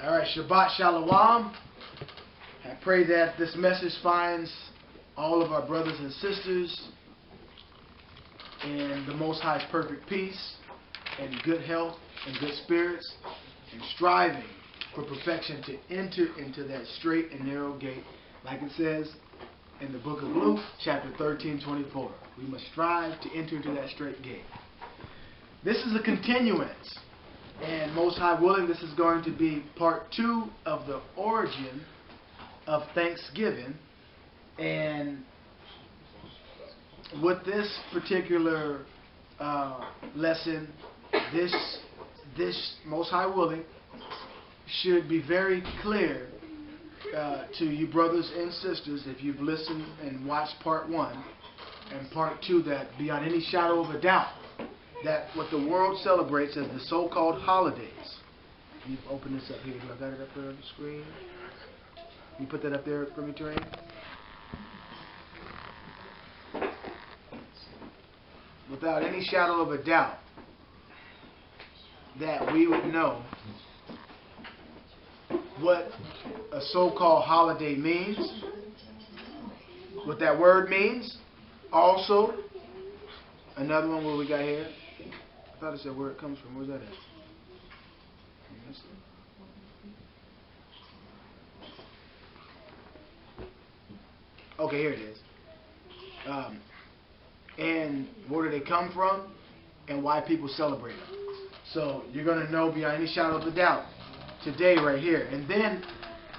All right, Shabbat Shalom. I pray that this message finds all of our brothers and sisters in the Most High's perfect peace and good health and good spirits and striving for perfection to enter into that straight and narrow gate, like it says in the book of Luke, chapter 13:24. We must strive to enter into that straight gate. This is a continuance. And most high willing, this is going to be part 2 of the origin of Thanksgiving. And with this particular lesson, this most high willing should be very clear to you brothers and sisters if you've listened and watched part 1 and part 2, that beyond any shadow of a doubt, that what the world celebrates as the so-called holidays. Can you open this up here? Do I got it up there on the screen? Can you put that up there for me, Terrain? Without any shadow of a doubt, that we would know what a so-called holiday means, what that word means. Also, another one, what we got here. I thought it said where it comes from. Where's that at? Okay, here it is. And where do they come from and why people celebrate them. So you're going to know beyond any shadow of a doubt today right here. And then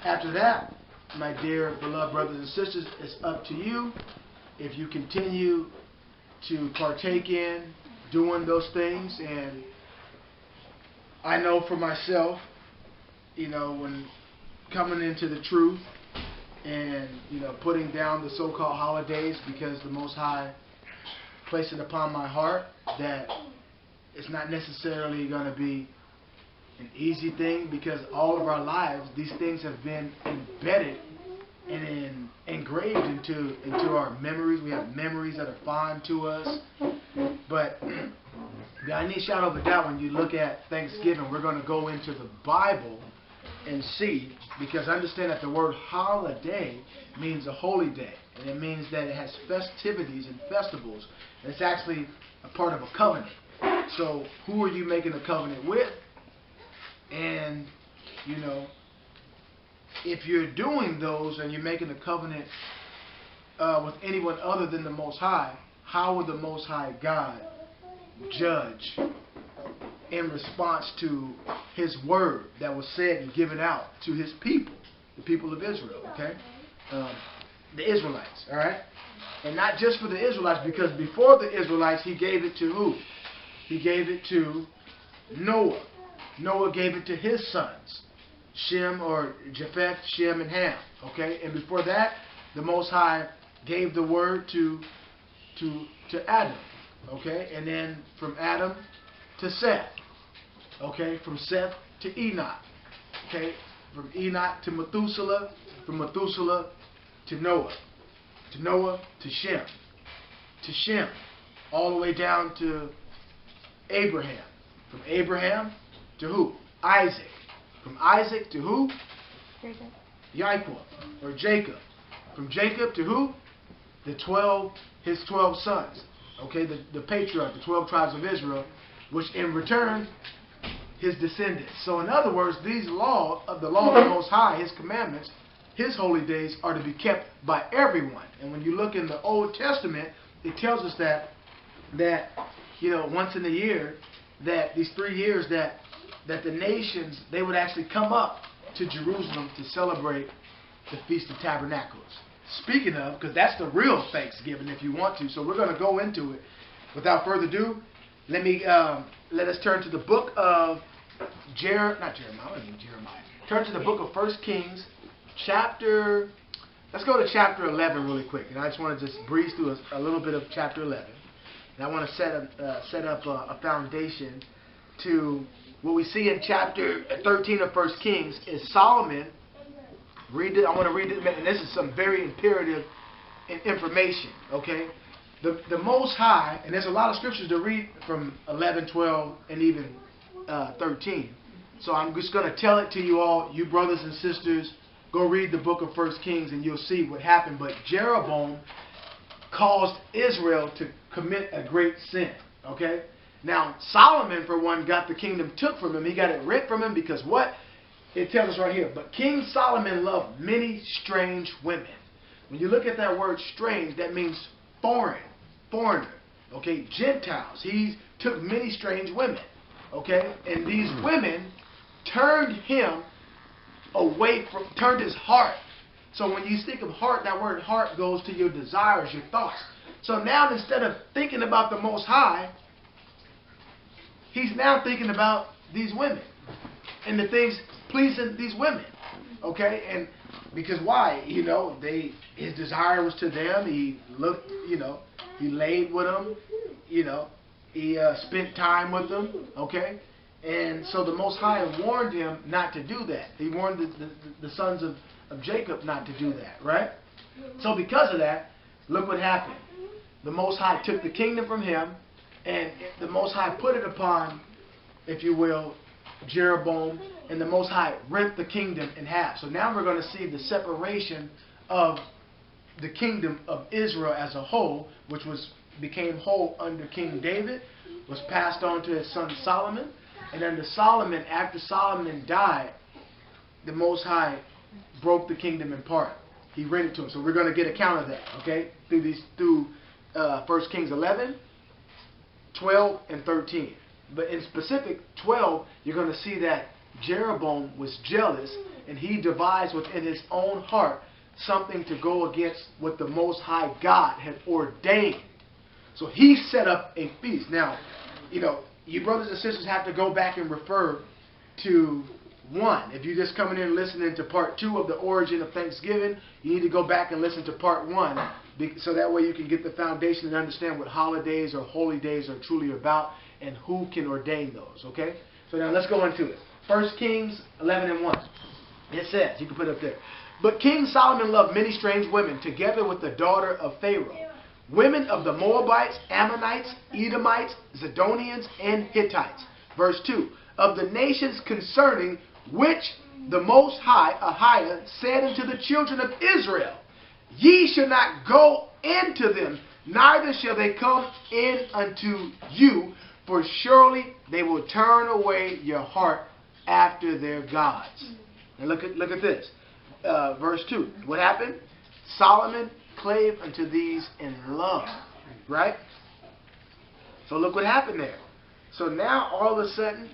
after that, my dear beloved brothers and sisters, it's up to you if you continue to partake in doing those things. And I know for myself, you know, when coming into the truth and, you know, putting down the so-called holidays, because the Most High placed it upon my heart that it's not necessarily going to be an easy thing, because all of our lives these things have been embedded and engraved into our memories. We have memories that are fond to us. But beyond any shadow of a doubt, when you look at Thanksgiving, we're going to go into the Bible and see, because understand that the word holiday means a holy day, and it means that it has festivities and festivals, and it's actually a part of a covenant. So who are you making a covenant with? And, you know, if you're doing those and you're making a covenant with anyone other than the Most High, how would the Most High God judge in response to His word that was said and given out to His people, the people of Israel, okay? The Israelites, all right? And not just for the Israelites, because before the Israelites, He gave it to who? He gave it to Noah. Noah gave it to his sons, Shem, or Japheth, Shem, and Ham. Okay, and before that, the Most High gave the word to Adam. Okay, and then from Adam to Seth. Okay, from Seth to Enoch. Okay, from Enoch to Methuselah, from Methuselah to Noah to Shem, all the way down to Abraham. From Abraham to who? Isaac. From Isaac to who? Jacob. Yaakov, or Jacob. From Jacob to who? His 12 sons. Okay, the patriarch, the 12 tribes of Israel, which in return, his descendants. So in other words, these law of the Most High, His commandments, His holy days are to be kept by everyone. And when you look in the Old Testament, it tells us that you know, once in a year, that these 3 years that the nations, they would actually come up to Jerusalem to celebrate the Feast of Tabernacles. Speaking of, because that's the real Thanksgiving if you want to. So we're going to go into it. Without further ado, let us turn to the book of Jeremiah. Turn to the book of 1 Kings, let's go to chapter 11 really quick. And I just want to just breeze through a little bit of chapter 11. And I want to set up a foundation to what we see in chapter 13 of 1 Kings is Solomon. Read it. I want to read it, and this is some very imperative information. Okay, the Most High, and there's a lot of scriptures to read from 11, 12, and even 13. So I'm just going to tell it to you all, you brothers and sisters. Go read the book of 1 Kings and you'll see what happened. But Jeroboam caused Israel to commit a great sin. Okay? Now, Solomon, for one, got the kingdom took from him. He got it ripped from him because what? It tells us right here. But King Solomon loved many strange women. When you look at that word strange, that means foreign, foreigner. Okay? Gentiles. He took many strange women. Okay? And these women turned him away from, turned his heart. So when you think of heart, that word heart goes to your desires, your thoughts. So now instead of thinking about the Most High, he's now thinking about these women and the things pleasing these women. Okay? And because why? You know, his desire was to them. He looked, you know, he laid with them. You know, he spent time with them. Okay? And so the Most High warned him not to do that. He warned the sons of Jacob not to do that, right? So because of that, look what happened. The Most High took the kingdom from him, and the Most High put it upon, if you will, Jeroboam, and the Most High rent the kingdom in half. So now we're going to see the separation of the kingdom of Israel as a whole, which became whole under King David, was passed on to his son Solomon. And under Solomon, after Solomon died, the Most High broke the kingdom in part. He rented to him. So we're going to get account of that, okay? Through 1 Kings 11, 12, and 13. But in specific 12, you're going to see that Jeroboam was jealous, and he devised within his own heart something to go against what the Most High God had ordained. So he set up a feast. Now, you know, you brothers and sisters have to go back and refer to 1. If you're just coming in listening to part 2 of the origin of Thanksgiving, you need to go back and listen to part 1, so that way you can get the foundation and understand what holidays or holy days are truly about and who can ordain those. Okay? So now let's go into it. 1 Kings 11 and 1. It says, you can put it up there. But King Solomon loved many strange women, together with the daughter of Pharaoh, women of the Moabites, Ammonites, Edomites, Zidonians, and Hittites. Verse 2. Of the nations concerning which the Most High, AHAYAH, said unto the children of Israel, Ye shall not go into them, neither shall they come in unto you, for surely they will turn away your heart after their gods. And look at this. Verse 2. What happened? Solomon clave unto these in love. Right? So look what happened there. So now all of a sudden,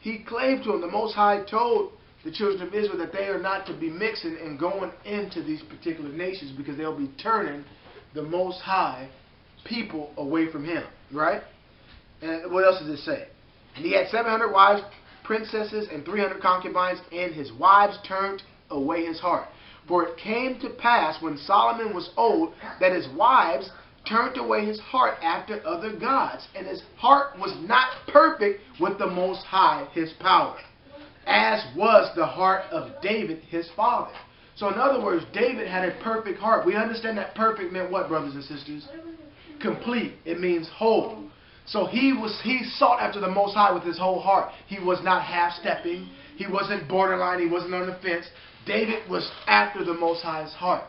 he clave to them. The Most High told the children of Israel that they are not to be mixing and going into these particular nations, because they'll be turning the Most High people away from him. Right? And what else does it say? And he had 700 wives, princesses, and 300 concubines, and his wives turned away his heart. For it came to pass, when Solomon was old, that his wives turned away his heart after other gods, and his heart was not perfect with the Most High, his power, as was the heart of David, his father. So in other words, David had a perfect heart. We understand that perfect meant what, brothers and sisters? Complete. It means whole. So he sought after the Most High with his whole heart. He was not half-stepping. He wasn't borderline. He wasn't on the fence. David was after the Most High's heart.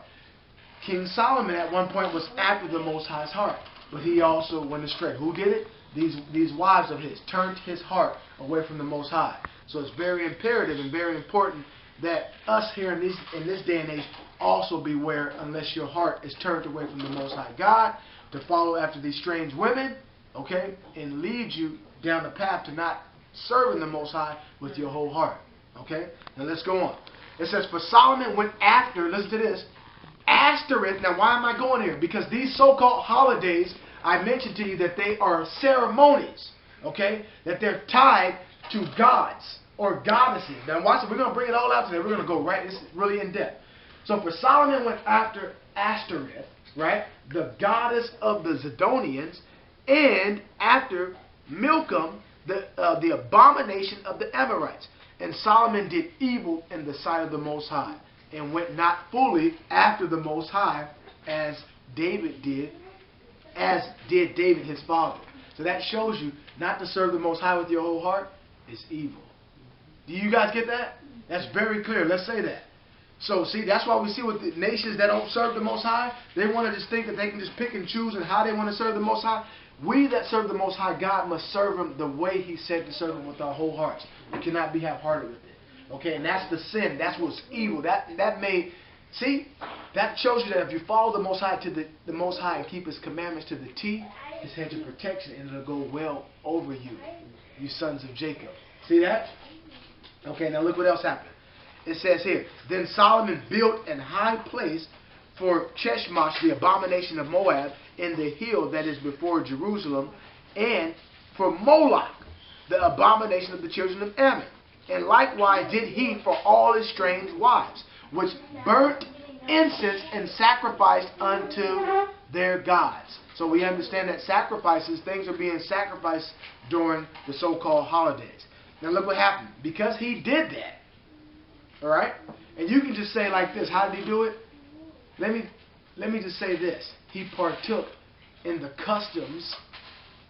King Solomon at one point was after the Most High's heart, but he also went astray. Who did it? These wives of his turned his heart away from the Most High. So it's very imperative and very important that us here in this day and age also beware, unless your heart is turned away from the Most High God, to follow after these strange women, okay, and lead you down the path to not serving the Most High with your whole heart. Okay? Now let's go on. It says, for Solomon went after, listen to this, Ashtoreth. Now why am I going here? Because these so-called holidays, I mentioned to you that they are ceremonies, okay, that they're tied to gods or goddesses. Now watch it, we're going to bring it all out today. We're going to go right, it's really in depth. So for Solomon went after Ashtoreth, right, the goddess of the Zidonians, and after Milcom, the abomination of the Amorites. And Solomon did evil in the sight of the Most High, and went not fully after the Most High, as David did, as did David his father. So that shows you not to serve the Most High with your whole heart is evil. Do you guys get that? That's very clear. Let's say that. So see, that's why we see with the nations that don't serve the Most High, they want to just think that they can just pick and choose and how they want to serve the Most High. We that serve the Most High God must serve Him the way He said to serve Him with our whole hearts. We cannot be half-hearted with it. Okay, and that's the sin. That's what's evil. That shows you that if you follow the Most High to the Most High and keep His commandments to the T, His hedge of protection, and it'll go well over you, you sons of Jacob. See that? Okay, now look what else happened. It says here, then Solomon built an high place for Cheshmosh, the abomination of Moab, in the hill that is before Jerusalem, and for Moloch, the abomination of the children of Ammon. And likewise did he for all his strange wives, which burnt incense and sacrificed unto their gods. So we understand that sacrifices, things are being sacrificed during the so-called holidays. Now look what happened. Because he did that, all right? And you can just say like this, how did he do it? Let me just say this. He partook in the customs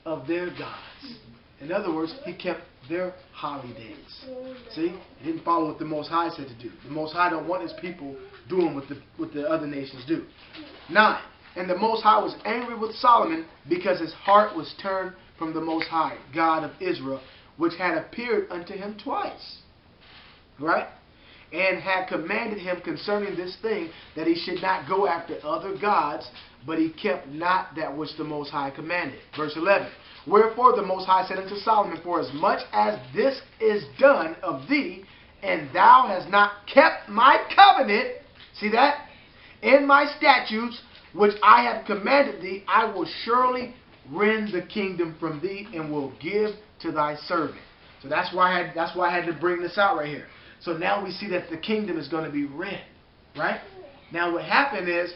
of their gods. In other words, he kept their holidays. See? He didn't follow what the Most High said to do. The Most High don't want His people doing what the other nations do. 9. And the Most High was angry with Solomon because his heart was turned from the Most High, God of Israel, which had appeared unto him twice. Right? And had commanded him concerning this thing, that he should not go after other gods, but he kept not that which the Most High commanded. Verse 11. Wherefore the Most High said unto Solomon, for as much as this is done of thee, and thou hast not kept my covenant, see that? In my statutes, which I have commanded thee, I will surely rend the kingdom from thee, and will give to thy servant. So that's why I had to bring this out right here. So now we see that the kingdom is going to be rent, right? Now what happened is,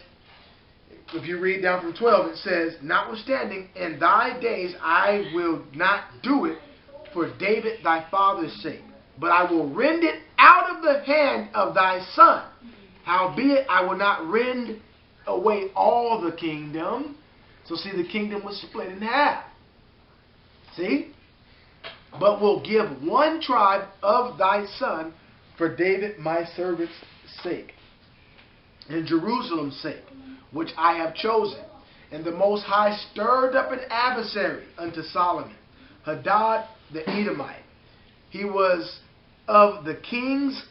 if you read down from 12, it says, notwithstanding, in thy days I will not do it for David thy father's sake, but I will rend it out of the hand of thy son. Howbeit I will not rend away all the kingdom. So see, the kingdom was split in half. See? But will give one tribe of thy son for David my servant's sake, and Jerusalem's sake, which I have chosen. And the Most High stirred up an adversary unto Solomon, Hadad the Edomite. He was of the kings.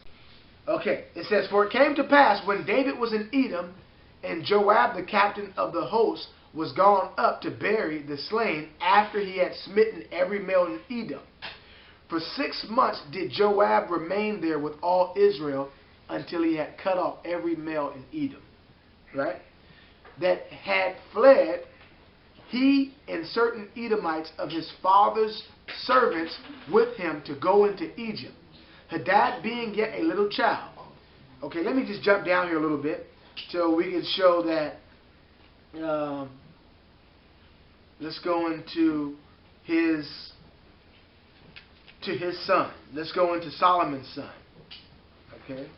Okay, it says, for it came to pass when David was in Edom, and Joab the captain of the host was gone up to bury the slain, after he had smitten every male in Edom. For 6 months did Joab remain there with all Israel, until he had cut off every male in Edom. Right? That had fled, he and certain Edomites of his father's servants with him to go into Egypt, Hadad being yet a little child. Okay, let me just jump down here a little bit so we can show that. Let's go into his son. Let's go into Solomon's son. Okay,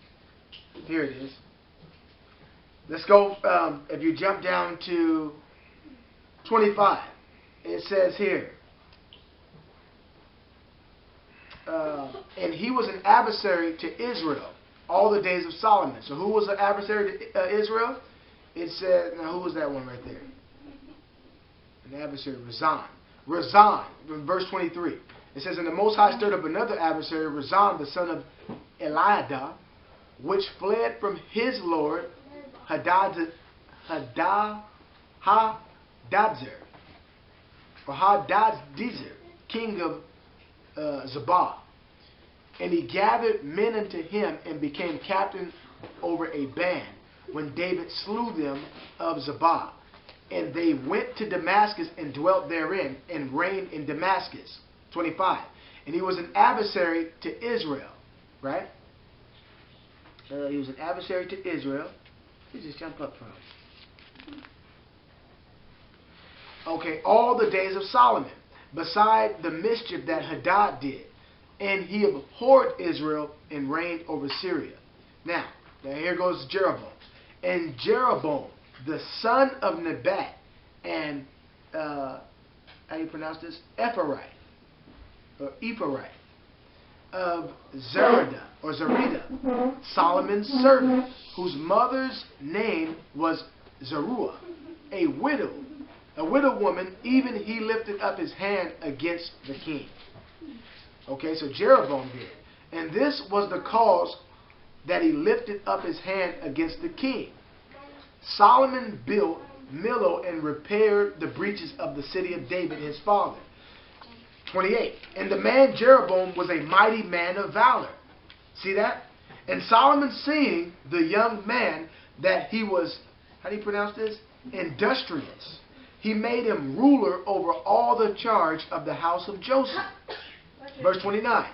here it is. Let's go, if you jump down to 25, it says here, and he was an adversary to Israel all the days of Solomon. So who was an adversary to Israel? It said, now who was that one right there? An adversary, Rezon. Rezon, verse 23. It says, and the Most High stirred up another adversary, Rezon, the son of Eliadah, which fled from his lord, Hadadzer, or Hadadzer, king of Zebah. And he gathered men unto him, and became captain over a band, when David slew them of Zebah. And they went to Damascus, and dwelt therein, and reigned in Damascus. 25. And he was an adversary to Israel. Right? He was an adversary to Israel. Let's just jump up from. Okay, all the days of Solomon, beside the mischief that Hadad did. And he abhorred Israel, and reigned over Syria. Now here goes Jeroboam. And Jeroboam, the son of Nebat, and how do you pronounce this? Ephraite, of Zerida, Solomon's servant, whose mother's name was Zeruiah, a widow woman, even he lifted up his hand against the king. Okay, so Jeroboam did. And this was the cause that he lifted up his hand against the king. Solomon built Millo and repaired the breaches of the city of David his father. 28. And the man Jeroboam was a mighty man of valor. See that? And Solomon, seeing the young man that he was, how do you pronounce this? Industrious. He made him ruler over all the charge of the house of Joseph. Verse 29.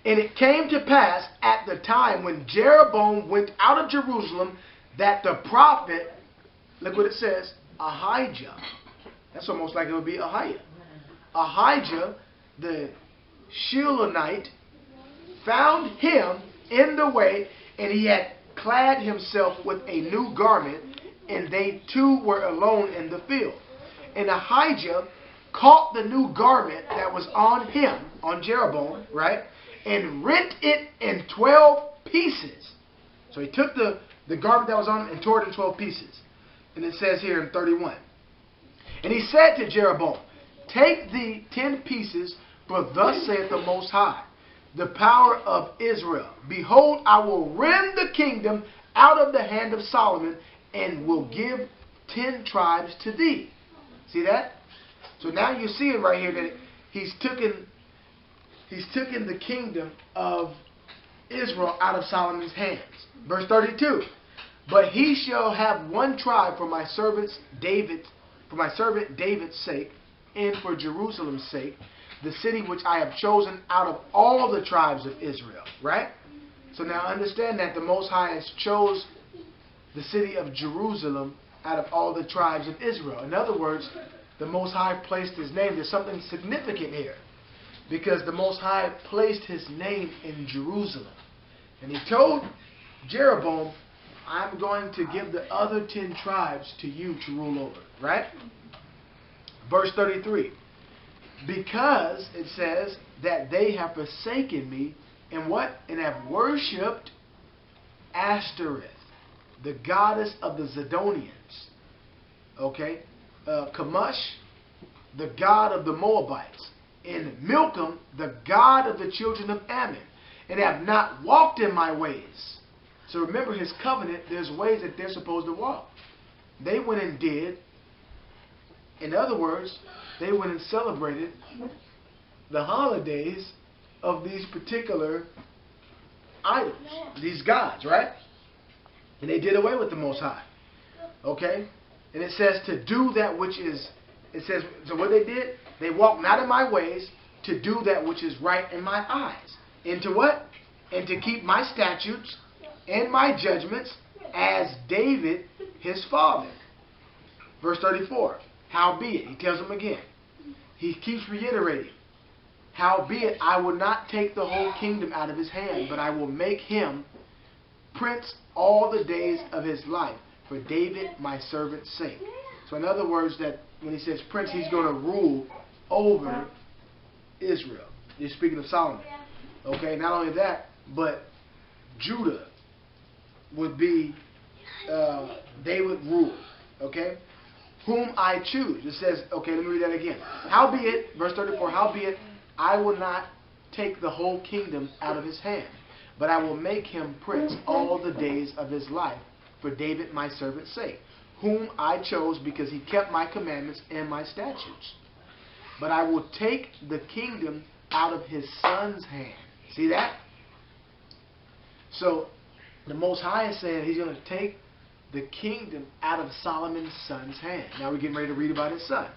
And it came to pass at the time when Jeroboam went out of Jerusalem that the prophet, look what it says, AHAYAH. That's almost like it would be AHAYAH. AHAYAH, the Shilonite, found him in the way, and he had clad himself with a new garment, and they two were alone in the field. And AHAYAH caught the new garment that was on him, on Jeroboam, right, and rent it in 12 pieces. So he took the garment that was on him and tore it in 12 pieces. And it says here in 31. And he said to Jeroboam, take thee 10 pieces, for thus saith the Most High, the power of Israel. Behold, I will rend the kingdom out of the hand of Solomon, and will give 10 tribes to thee. See that? So now you see it right here that he's taken the kingdom of Israel out of Solomon's hands. Verse 32. But he shall have one tribe for my servant David's sake, and for Jerusalem's sake, the city which I have chosen out of all the tribes of Israel. Right? So now understand that the Most High has chose the city of Jerusalem out of all the tribes of Israel. In other words, the Most High placed his name. There's something significant here, because the Most High placed his name in Jerusalem. And he told Jeroboam, I'm going to give the other 10 tribes to you to rule over. Right? Verse 33. Because it says that they have forsaken me, and what? And have worshipped Ashtoreth, the goddess of the Zidonians. Okay? Chemosh, the god of the Moabites. And Milcom, the god of the children of Ammon. And have not walked in my ways. So remember his covenant, there's ways that they're supposed to walk. They went and did. In other words, they went and celebrated the holidays of these particular idols, these gods, right? And they did away with the Most High. Okay? And it says to do that which is, it says, so what they did? They walked not in my ways, to do that which is right in my eyes. And to what? And to keep my statutes and my judgments as David his father. Verse 34. Howbeit, he tells them again. He keeps reiterating. Howbeit, I will not take the whole kingdom out of his hand, but I will make him prince all the days of his life, for David my servant's sake. So in other words, that when he says prince, he's going to rule over Israel. He's speaking of Solomon. Okay, not only that, but Judah would be, they would rule. Okay? Whom I choose. It says, okay, let me read that again. Howbeit, verse 34, howbeit, I will not take the whole kingdom out of his hand, but I will make him prince all the days of his life, for David my servant's sake, whom I chose because he kept my commandments and my statutes. But I will take the kingdom out of his son's hand. See that? So, the Most High is saying he's going to take the kingdom out of Solomon's son's hand. Now we're getting ready to read about his son.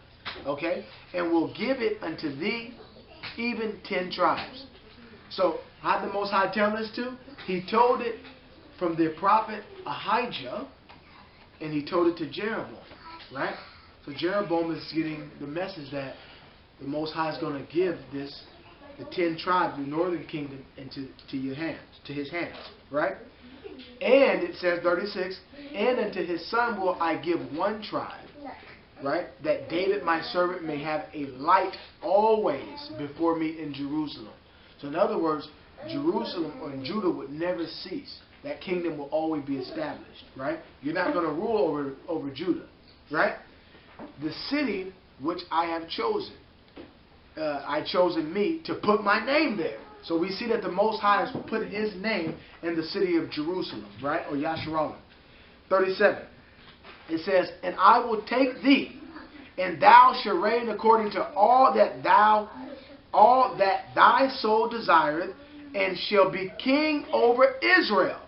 Okay? And will give it unto thee even 10 tribes. So, how did the Most High tell this to? He told it from the prophet AHAYAH, and he told it to Jeroboam. Right? So Jeroboam is getting the message that the Most High is going to give this, the 10 tribes, the northern kingdom, into your hands, to his hands. Right? And it says 36, and unto his son will I give one tribe, right? That David my servant may have a light always before me in Jerusalem. So in other words, Jerusalem or Judah would never cease. That kingdom will always be established, right? You're not going to rule over Judah, right? The city which I have chosen, I chosen me to put my name there. So we see that the Most High has put His name in the city of Jerusalem, right? Or YASHAYAH. 37. It says, and I will take thee, and thou shalt reign according to all that thy soul desireth, and shall be king over Israel.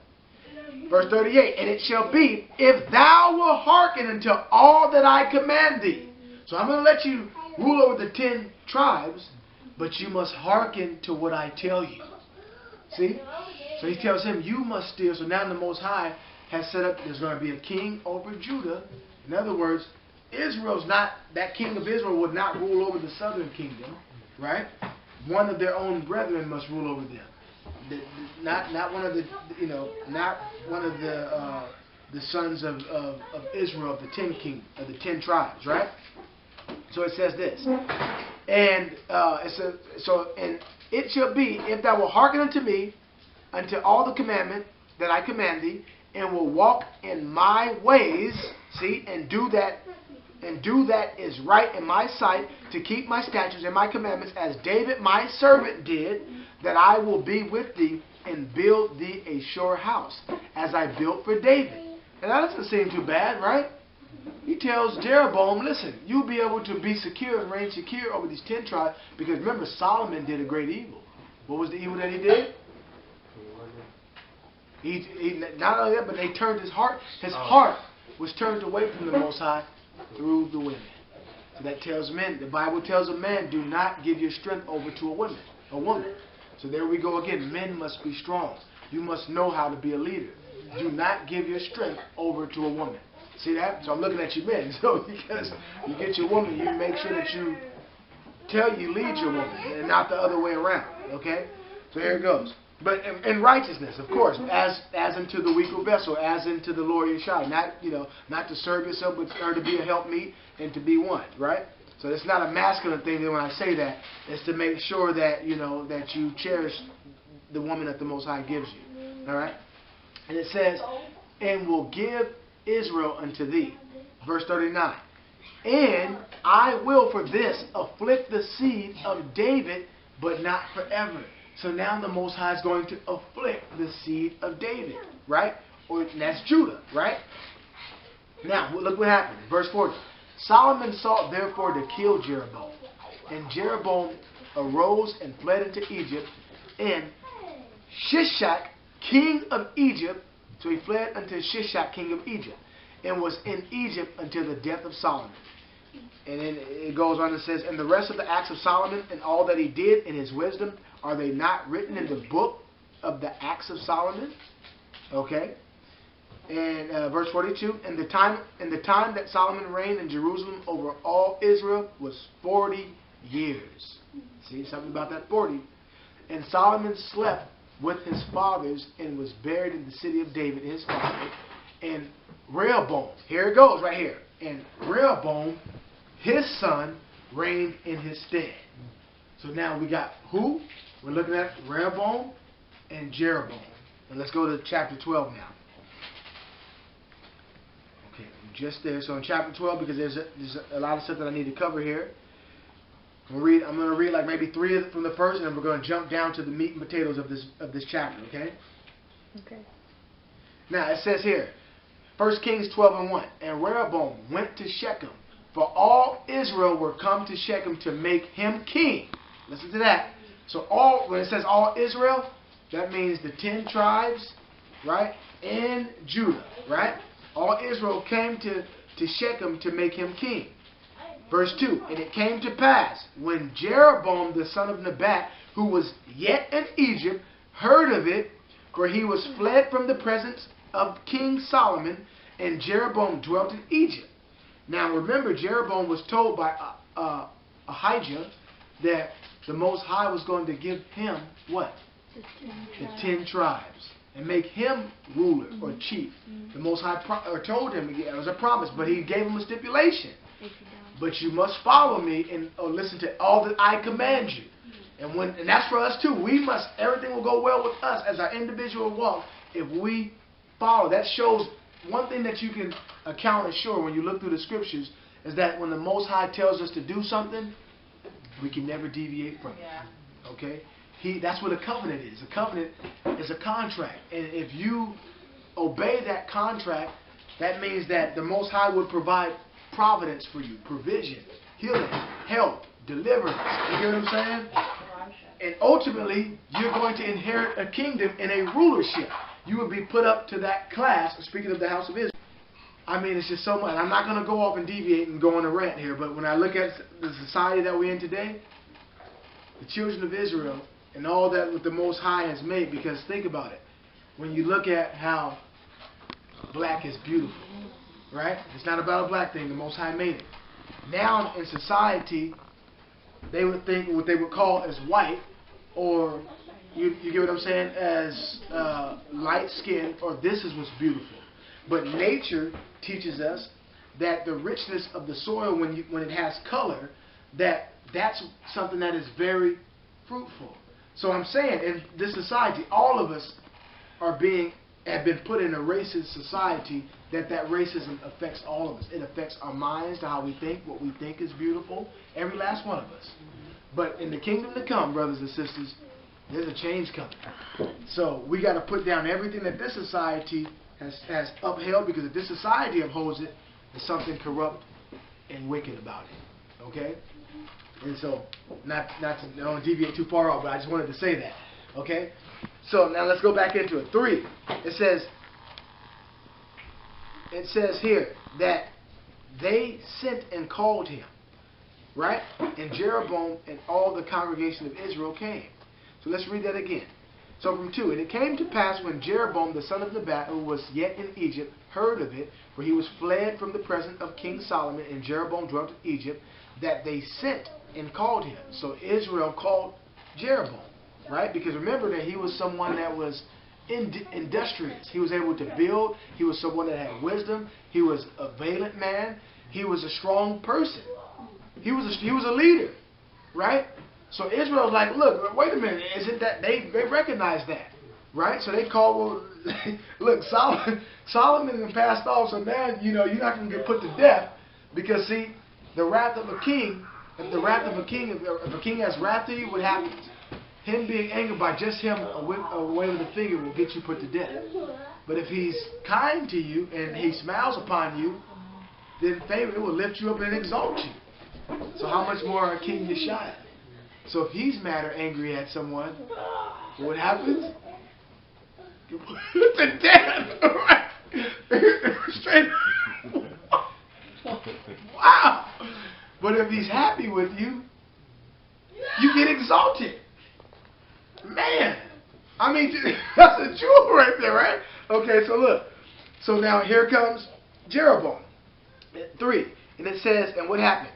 Verse 38, and it shall be, if thou wilt hearken unto all that I command thee. So I'm going to let you rule over the 10 tribes, but you must hearken to what I tell you. See? So He tells him, you must still. So now the Most High has set up, there's going to be a king over Judah. In other words, Israel's not, that king of Israel would not rule over the southern kingdom, right? One of their own brethren must rule over them. Not one of the, not one of the sons of Israel, of the 10 tribes, right? So it says this, and it says, so and it shall be, if thou wilt hearken unto me, unto all the commandment that I command thee, and will walk in my ways, see, and do that is right in my sight, to keep my statutes and my commandments, as David my servant did, that I will be with thee, and build thee a sure house, as I built for David. And that doesn't seem too bad, right? He tells Jeroboam, listen, you'll be able to be secure and reign secure over these 10 tribes, because remember, Solomon did a great evil. What was the evil that he did? He not only that, but they turned his heart. His heart was turned away from the Most High through the women. So that tells men, the Bible tells a man, do not give your strength over to a woman. So there we go again. Men must be strong. You must know how to be a leader. Do not give your strength over to a woman. See that? So I'm looking at you men. So because you get your woman, you make sure that you lead your woman, and not the other way around. Okay? So here it goes. But in righteousness, of course, as unto the weaker vessel, as unto the Lord Yeshua. Not to serve yourself, but to be a helpmeet and to be one, right? So it's not a masculine thing when I say that. It's to make sure that, that you cherish the woman that the Most High gives you. All right? And it says, and will give Israel unto thee. Verse 39. And I will for this afflict the seed of David, but not forever. So now the Most High is going to afflict the seed of David, right? And that's Judah, right? Now, look what happened. Verse 40. Solomon sought therefore to kill Jeroboam. And Jeroboam arose and fled into Egypt. And Shishak, king of Egypt, so he fled unto Shishak, king of Egypt, and was in Egypt until the death of Solomon. And then it goes on and says, and the rest of the acts of Solomon and all that he did in his wisdom, are they not written in the book of the acts of Solomon? Okay. And verse 42, and the time that Solomon reigned in Jerusalem over all Israel was 40 years. See something about that 40. And Solomon slept with his fathers and was buried in the city of David, his father. And Rehoboam, here it goes right here. And Rehoboam, his son, reigned in his stead. So now we got who? We're looking at Rehoboam and Jeroboam. And let's go to chapter 12 now. Okay, just there. So in chapter 12, because there's a lot of stuff that I need to cover here. I'm going to read like maybe 3 from the first, and then we're going to jump down to the meat and potatoes of this chapter. Okay. Okay. Now it says here, 1 Kings 12:1, and Rehoboam went to Shechem, for all Israel were come to Shechem to make him king. Listen to that. So when it says all Israel, that means the 10 tribes, right, and Judah, right? All Israel came to Shechem to make him king. Verse 2, and it came to pass, when Jeroboam the son of Nebat, who was yet in Egypt, heard of it, for he was fled from the presence of King Solomon, and Jeroboam dwelt in Egypt. Now remember, Jeroboam was told by AHAYAH that the Most High was going to give him what? The 10 tribes. And make him ruler or chief. The Most High told him, it was a promise, but he gave him a stipulation. But you must follow me and listen to all that I command you. And that's for us too. Everything will go well with us as our individual walk if we follow. That shows one thing that you can account assure when you look through the scriptures is that when the Most High tells us to do something, we can never deviate from it. Okay? That's what a covenant is. A covenant is a contract. And if you obey that contract, that means that the Most High would provide providence for you, provision, healing, help, deliverance. You hear what I'm saying? And ultimately, you're going to inherit a kingdom and a rulership. You will be put up to that class, speaking of the house of Israel. I mean, it's just so much. I'm not going to go off and deviate and go on a rant here, but when I look at the society that we're in today, the children of Israel and all that what the Most High has made, because think about it. When you look at how black is beautiful, right? It's not about a black thing. The Most High made it. Now in society, they would think what they would call as white, or you get what I'm saying, as light skin, or this is what's beautiful. But nature teaches us that the richness of the soil, when it has color, that's something that is very fruitful. So I'm saying, in this society, all of us have been put in a racist society, that racism affects all of us. It affects our minds, to how we think, what we think is beautiful, every last one of us. But in the kingdom to come, brothers and sisters, there's a change coming. So we got to put down everything that this society has upheld, because if this society upholds it, there's something corrupt and wicked about it. Okay? And so, I don't want to deviate too far off, but I just wanted to say that. Okay? So now let's go back into it. 3. It says here that they sent and called him. Right? And Jeroboam and all the congregation of Israel came. So let's read that again. So from 2, and it came to pass when Jeroboam the son of Nebat, who was yet in Egypt, heard of it, for he was fled from the presence of King Solomon, and Jeroboam dwelt in Egypt, that they sent and called him. So Israel called Jeroboam, right? Because remember that he was someone that was industrious. He was able to build. He was someone that had wisdom. He was a valiant man. He was a strong person. He was a leader, right? So Israel's like, look, wait a minute, isn't that they recognize that, right? So they call, well, look, Solomon has passed off, so now you're not going to get put to death, because see, the wrath of a king, if a king has wrath to you, what happens? Him being angered by just him, a wave of the finger will get you put to death. But if he's kind to you and he smiles upon you, then favor, it will lift you up and exalt you. So how much more a King YASHAYAH? So if he's mad or angry at someone, what happens? You put to death. Straight. Wow. But if he's happy with you, you get exalted. Man. I mean, that's a jewel right there, right? Okay, so look. So now here comes Jeroboam. 3. And it says, and what happened?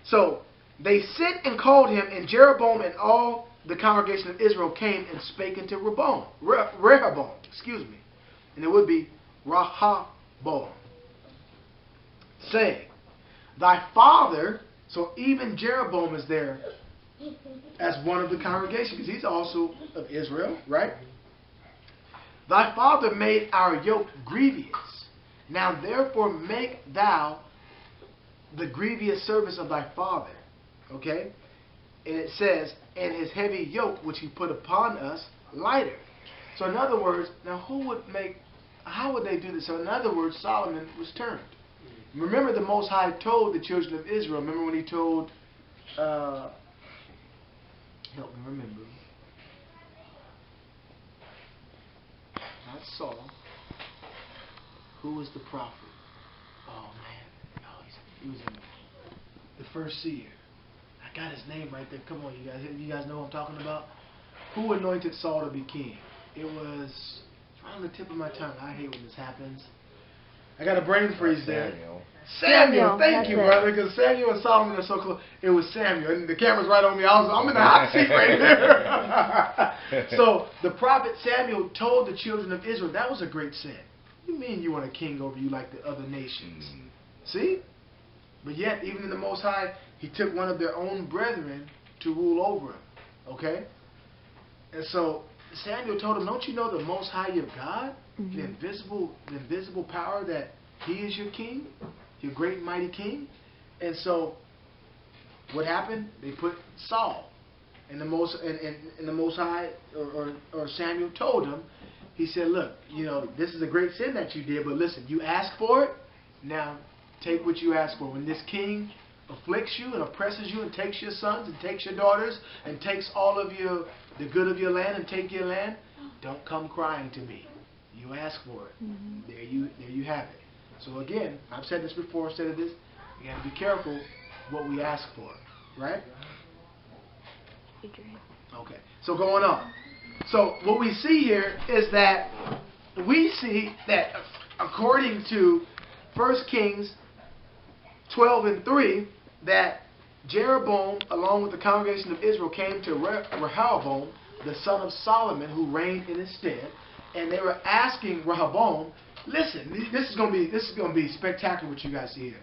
So they sent and called him, and Jeroboam and all the congregation of Israel came and spake unto Rehoboam, and it would be Rehoboam, saying, thy father, so even Jeroboam is there as one of the congregation, because he's also of Israel, right? Thy father made our yoke grievous. Now therefore make thou the grievous service of thy father. Okay? And it says, and his heavy yoke which he put upon us lighter. So in other words, now how would they do this? So in other words, Solomon was turned. Remember the Most High told the children of Israel, remember when he told, help me remember, not Saul, who was the prophet? Oh man, no, he was in the first seer. I got his name right there. Come on, you guys know what I'm talking about? Who anointed Saul to be king? It was right on the tip of my tongue. I hate when this happens. I got a brain freeze there. Samuel, thank you, brother, because Samuel and Solomon are so close. It was Samuel, and the camera's right on me. I'm in the hot seat right there. So the prophet Samuel told the children of Israel, that was a great sin. What do you mean you want a king over you like the other nations? See? But yet, even in the Most High, he took one of their own brethren to rule over him. Okay? And so Samuel told him, don't you know the Most High your God? The invisible power that He is your king, your great and mighty king. And so what happened? They put Saul. And the Most High, or Samuel told him, he said, look, you know, this is a great sin that you did, but listen, you asked for it, now take what you asked for. When this king afflicts you and oppresses you and takes your sons and takes your daughters and takes all of the good of your land and take your land, don't come crying to me. You ask for it. There you have it. So again, I've said this before, I've said this, we got to be careful what we ask for, right? Okay, so going on. So what we see here is that we see that according to 1 Kings 12:3, that Jeroboam, along with the congregation of Israel, came to Rehoboam, the son of Solomon, who reigned in his stead, and they were asking Rehoboam, listen, this is going to be spectacular what you guys see here.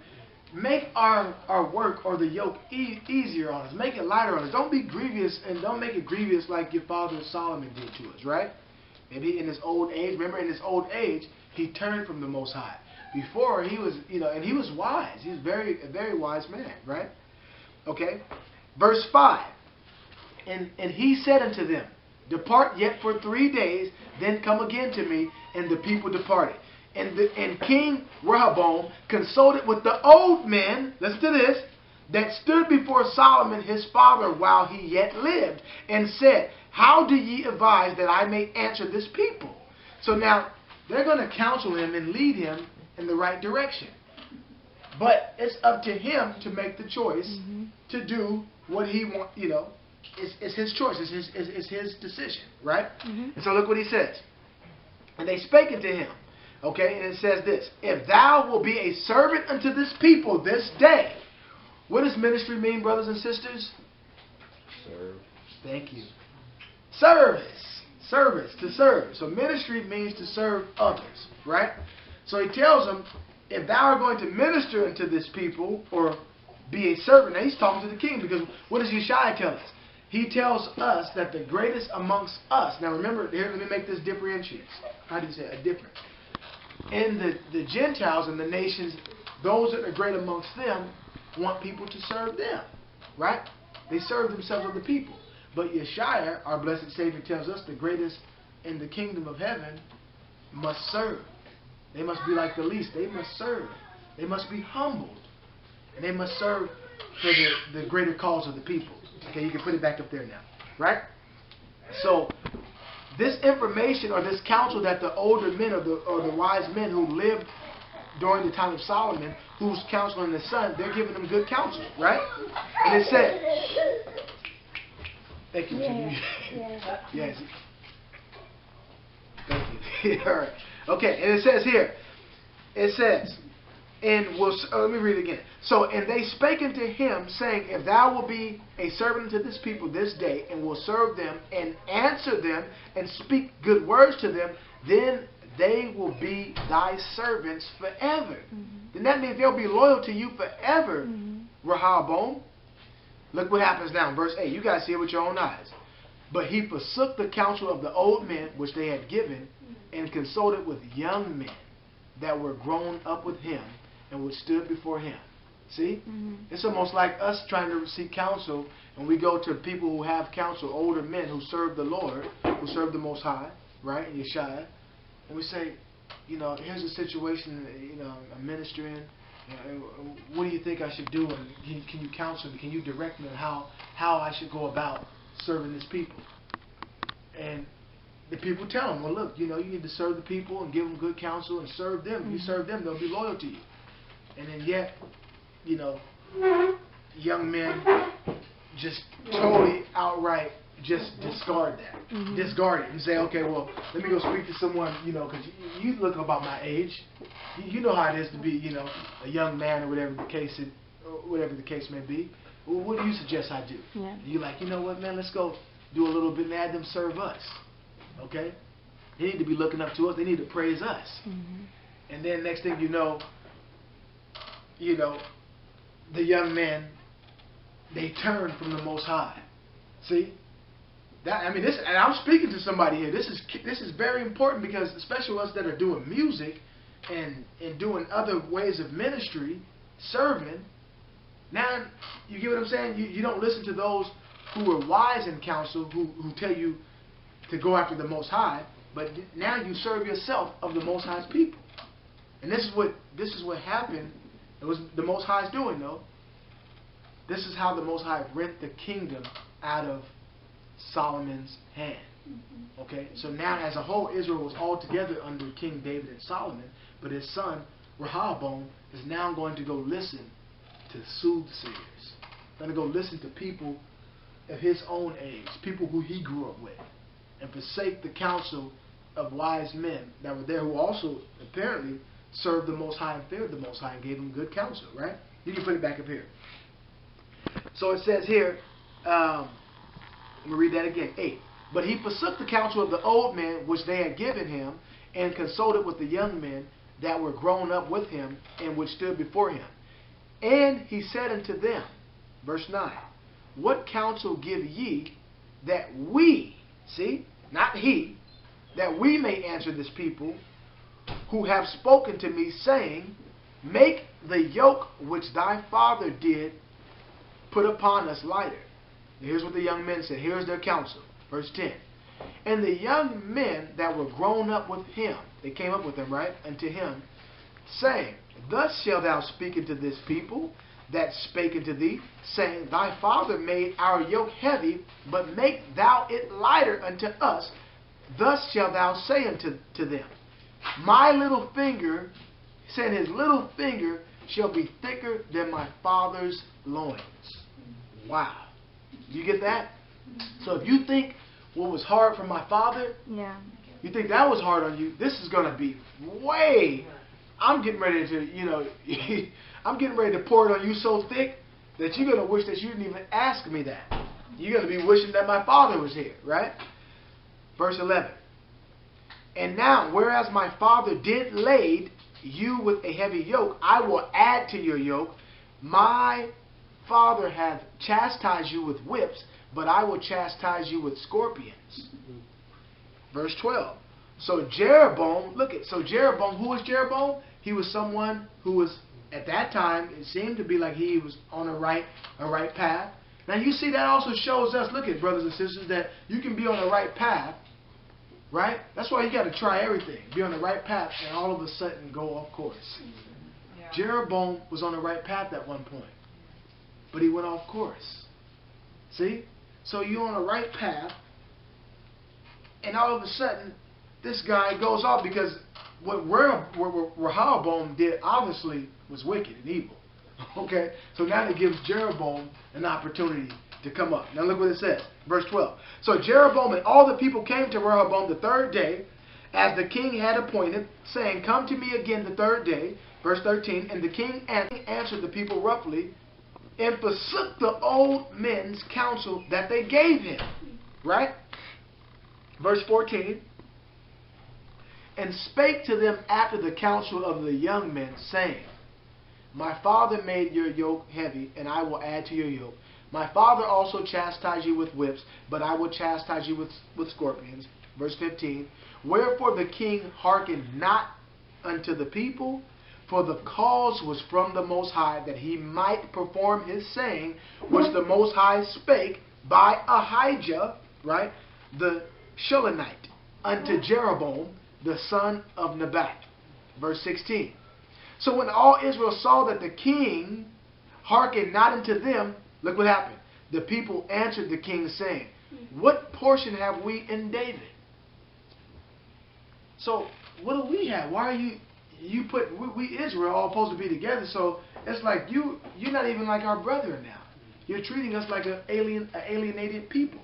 Make our work or the yoke easier on us. Make it lighter on us. Don't be grievous, and don't make it grievous like your father Solomon did to us, right? Maybe in his old age, remember in his old age, he turned from the Most High. Before he was, and he was wise. He was a very wise man, right? Okay. Verse 5. And he said unto them, depart yet for 3 days, then come again to me. And the people departed. And King Rehoboam consulted with the old men, listen to this, that stood before Solomon his father while he yet lived, and said, how do ye advise that I may answer this people? So now, they're going to counsel him and lead him in the right direction. But it's up to him to make the choice to do what he wants, it's his choice, it's his decision, right? And so look what he says. And they spake unto him. Okay, and it says this, if thou wilt be a servant unto this people this day. What does ministry mean, brothers and sisters? Serve. Thank you. Service. Service, to serve. So ministry means to serve others, right? So he tells them, if thou art going to minister unto this people, or be a servant. Now he's talking to the king, because what does YASHAYAH tell us? He tells us that the greatest amongst us, now remember, here, let me make this differentiate. How do you say it? A difference. In the Gentiles and the nations, those that are great amongst them want people to serve them, right? They serve themselves of the people. But YASHAYAH, our blessed Savior, tells us the greatest in the kingdom of heaven must serve. They must be like the least. They must serve. They must be humbled. And they must serve for the greater cause of the people. Okay, you can put it back up there now, right? So this information or this counsel that the older men or the wise men who lived during the time of Solomon, who's counseling his son, they're giving them good counsel, right? And it said, thank you, Jimmy. Yes. Thank you. All right. Okay, and it says here, it says, let me read it again. So, and they spake unto him, saying, if thou wilt be a servant unto this people this day, and will serve them, and answer them, and speak good words to them, then they will be thy servants forever. Then that means they'll be loyal to you forever, Rehoboam. Look what happens now in verse 8. You guys see it with your own eyes. But he forsook the counsel of the old men which they had given, and consulted with young men that were grown up with him, and which stood before him. See? It's almost like us trying to seek counsel, and we go to people who have counsel, older men who serve the Lord, who serve the Most High, right, in YASHAYAH, and we say, here's a situation, I'm ministering, what do you think I should do, and can you counsel me, can you direct me on how I should go about serving this people? And the people tell them, well, look, you need to serve the people and give them good counsel and serve them. If you serve them, they'll be loyal to you. And then yet, young men just totally outright just discard that. Discard it and say, okay, well, let me go speak to someone, because you look about my age. You know how it is to be, a young man or whatever the case may be. Well, what do you suggest I do? Yeah. You're like, you know what, man, let's go do a little bit and have them serve us. Okay? They need to be looking up to us. They need to praise us. And then next thing you know, the young men, they turn from the Most High. See? I mean, this, and I'm speaking to somebody here. This is very important because, especially us that are doing music and doing other ways of ministry, serving. Now, you get what I'm saying? You don't listen to those who are wise in counsel, who tell you to go after the Most High, but now you serve yourself of the Most High's people. And this is what happened. It was the Most High's doing, though. This is how the Most High rent the kingdom out of Solomon's hand. Okay, so now as a whole, Israel was all together under King David and Solomon, but his son Rehoboam is now going to go listen to soothsayers. Going to go listen to people of his own age, people who he grew up with, and forsake the counsel of wise men that were there, who also apparently served the Most High and feared the Most High and gave him good counsel. Right? You can put it back up here. So it says here. I'm going to read that again. 8. But he forsook the counsel of the old men which they had given him, and consulted with the young men that were grown up with him, and which stood before him. And he said unto them, verse 9, what counsel give ye, that we, see, not he, that we may answer this people, who have spoken to me, saying, make the yoke which thy father did put upon us lighter. Here's what the young men said. Here's their counsel. Verse 10. And the young men that were grown up with him, they came up with him, right, unto him, saying, thus shalt thou speak unto this people that spake unto thee, saying, thy father made our yoke heavy, but make thou it lighter unto us. Thus shalt thou say unto them, my little finger, saying his little finger shall be thicker than my father's loins. Wow. You get that? So if you think what was hard for my father, you think that was hard on you, this is going to be way, I'm getting ready to, I'm getting ready to pour it on you so thick that you're going to wish that you didn't even ask me that. You're going to be wishing that my father was here, right? Verse 11. And now, whereas my father did lade you with a heavy yoke, I will add to your yoke. My father hath chastised you with whips, but I will chastise you with scorpions. Verse 12. So Jeroboam, look at, so Jeroboam, who was Jeroboam? He was someone who was, at that time, it seemed to be like he was on a right path. Now you see that also shows us, look at brothers and sisters, that you can be on the right path, right? That's why you got to try everything. Be on the right path and all of a sudden go off course. Yeah. Jeroboam was on the right path at one point, but he went off course. See? So you're on the right path, and all of a sudden, this guy goes off, because what Rehoboam did obviously was wicked and evil. Okay? So now it gives Jeroboam an opportunity to come up. Now look what it says. Verse 12. So Jeroboam and all the people came to Rehoboam the third day, as the king had appointed, saying, come to me again the third day. Verse 13. And the king answered the people roughly, and forsook the old men's counsel that they gave him. Right? Verse 14. And spake to them after the counsel of the young men, saying, my father made your yoke heavy, and I will add to your yoke. My father also chastised you with whips, but I will chastise you with scorpions. Verse 15. Wherefore the king hearkened not unto the people, for the cause was from the Most High, that he might perform his saying, which the Most High spake by AHAYAH, right, the Shilonite, unto Jeroboam, the son of Nebat. Verse 16. So when all Israel saw that the king hearkened not unto them, look what happened. The people answered the king, saying, what portion have we in David? So what do we have? Why are you put, we Israel all supposed to be together, so it's like you're not even like our brother now. You're treating us like an alienated people.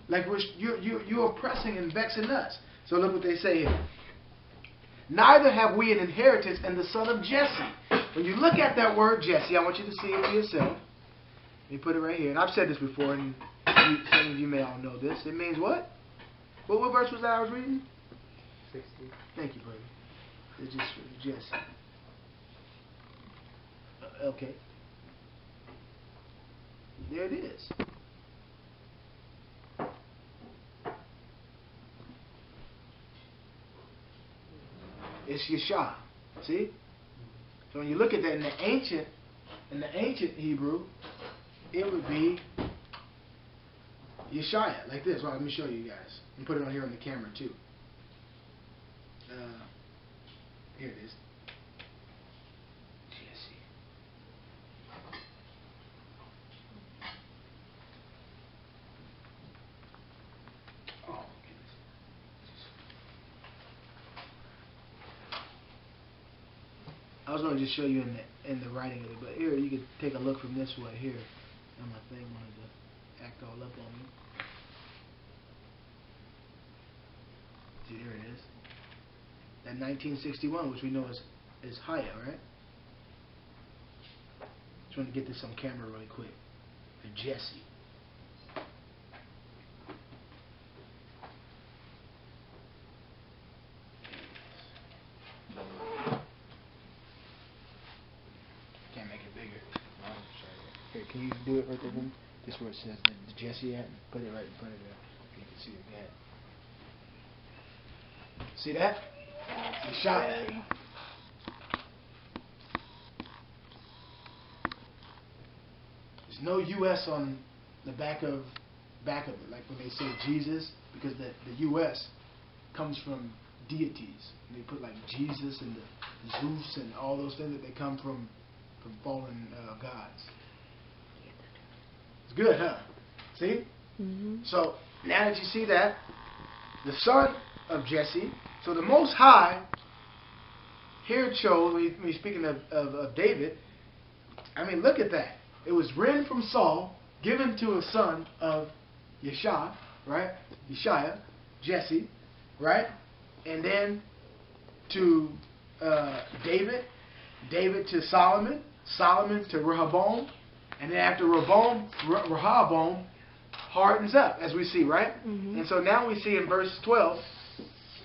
Like you're oppressing and vexing us. So look what they say here. Neither have we an inheritance in the son of Jesse. When you look at that word Jesse, I want you to see it for yourself. Let me put it right here. And I've said this before, and some of you may all know this. It means what? What verse was that I was reading? 60. Thank you, brother. It's just Jesse. Okay. There it is. it's Yashah. See? So when you look at that in the ancient Hebrew, it would be YASHAYAH, like this. Well, let me show you guys. And put it on here on the camera too. Here it is. Jesse. Oh, goodness. I was going to just show you in the writing of it, but here you can take a look from this way here. And my thing wanted to act all up on me. See, here it is. That 1961, which we know is Haya, right? Just want to get this on camera really quick. For Jesse. Can't make it bigger. Here, can you do it right there? Just where it says the Jesse at. Put it right in front of there. You can see it again. See that? YASHAYAH. There's no U.S. on the back of it, like when they say Jesus, because the U.S. comes from deities. And they put like Jesus and the Zeus and all those things that they come from fallen gods. It's good, huh? See? Mm-hmm. So now that you see that, the son of Jesse. So the Most High here chose, when he's speaking of David, I mean, look at that. It was written from Saul, given to a son of Yeshua, right? YASHAYAH, Jesse, right? And then to David, David to Solomon, Solomon to Rehoboam, and then after Rehoboam hardens up, as we see, right? Mm-hmm. And so now we see in verse 12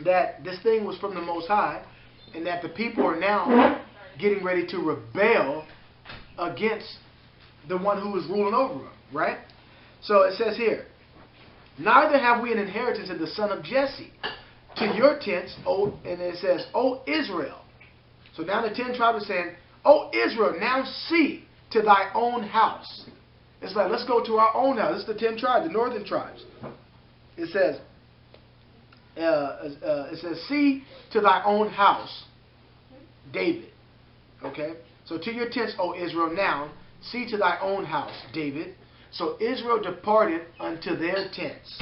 that this thing was from the Most High, and that the people are now getting ready to rebel against the one who was ruling over them, right? So it says here, neither have we an inheritance of the son of Jesse. To your tents, O, and it says, O Israel. So now the 10 tribes are saying, O Israel, now see to thy own house. It's like, let's go to our own house. This is the 10 tribes, the northern tribes. It says, see to thy own house, David. Okay? So to your tents, O Israel, now see to thy own house, David. So Israel departed unto their tents.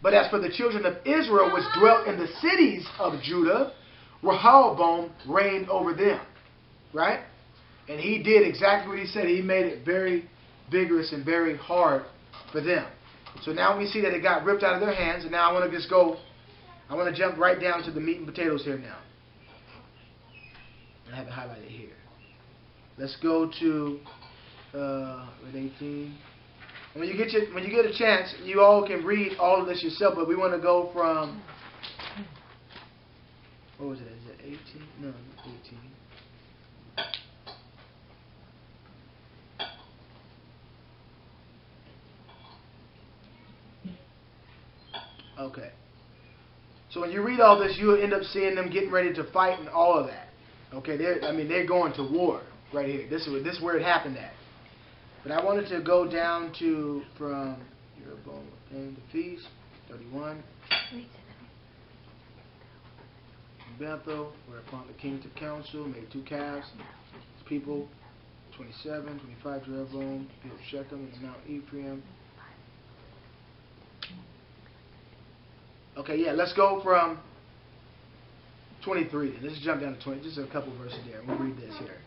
But as for the children of Israel, which dwelt in the cities of Judah, Rehoboam reigned over them. Right? And he did exactly what he said. He made it very vigorous and very hard for them. So now we see that it got ripped out of their hands. And now I want to just go, I want to jump right down to the meat and potatoes here now. I have it highlighted here. Let's go to 18. When you get a chance, you all can read all of this yourself, but we want to go from, what was it? Is it 18? No, 18. Okay. So when you read all this, you'll end up seeing them getting ready to fight and all of that. Okay, they're going to war right here. This is where it happened at. But I wanted to go down to from Jeroboam and the feast, 31. Bethel, whereupon the king took counsel, made 2 calves, his people, 27, 25 Jeroboam, built Shechem and Mount Ephraim. Okay, yeah, let's go from 23 then. Let's jump down to 20. Just a couple verses there. We'll read this here.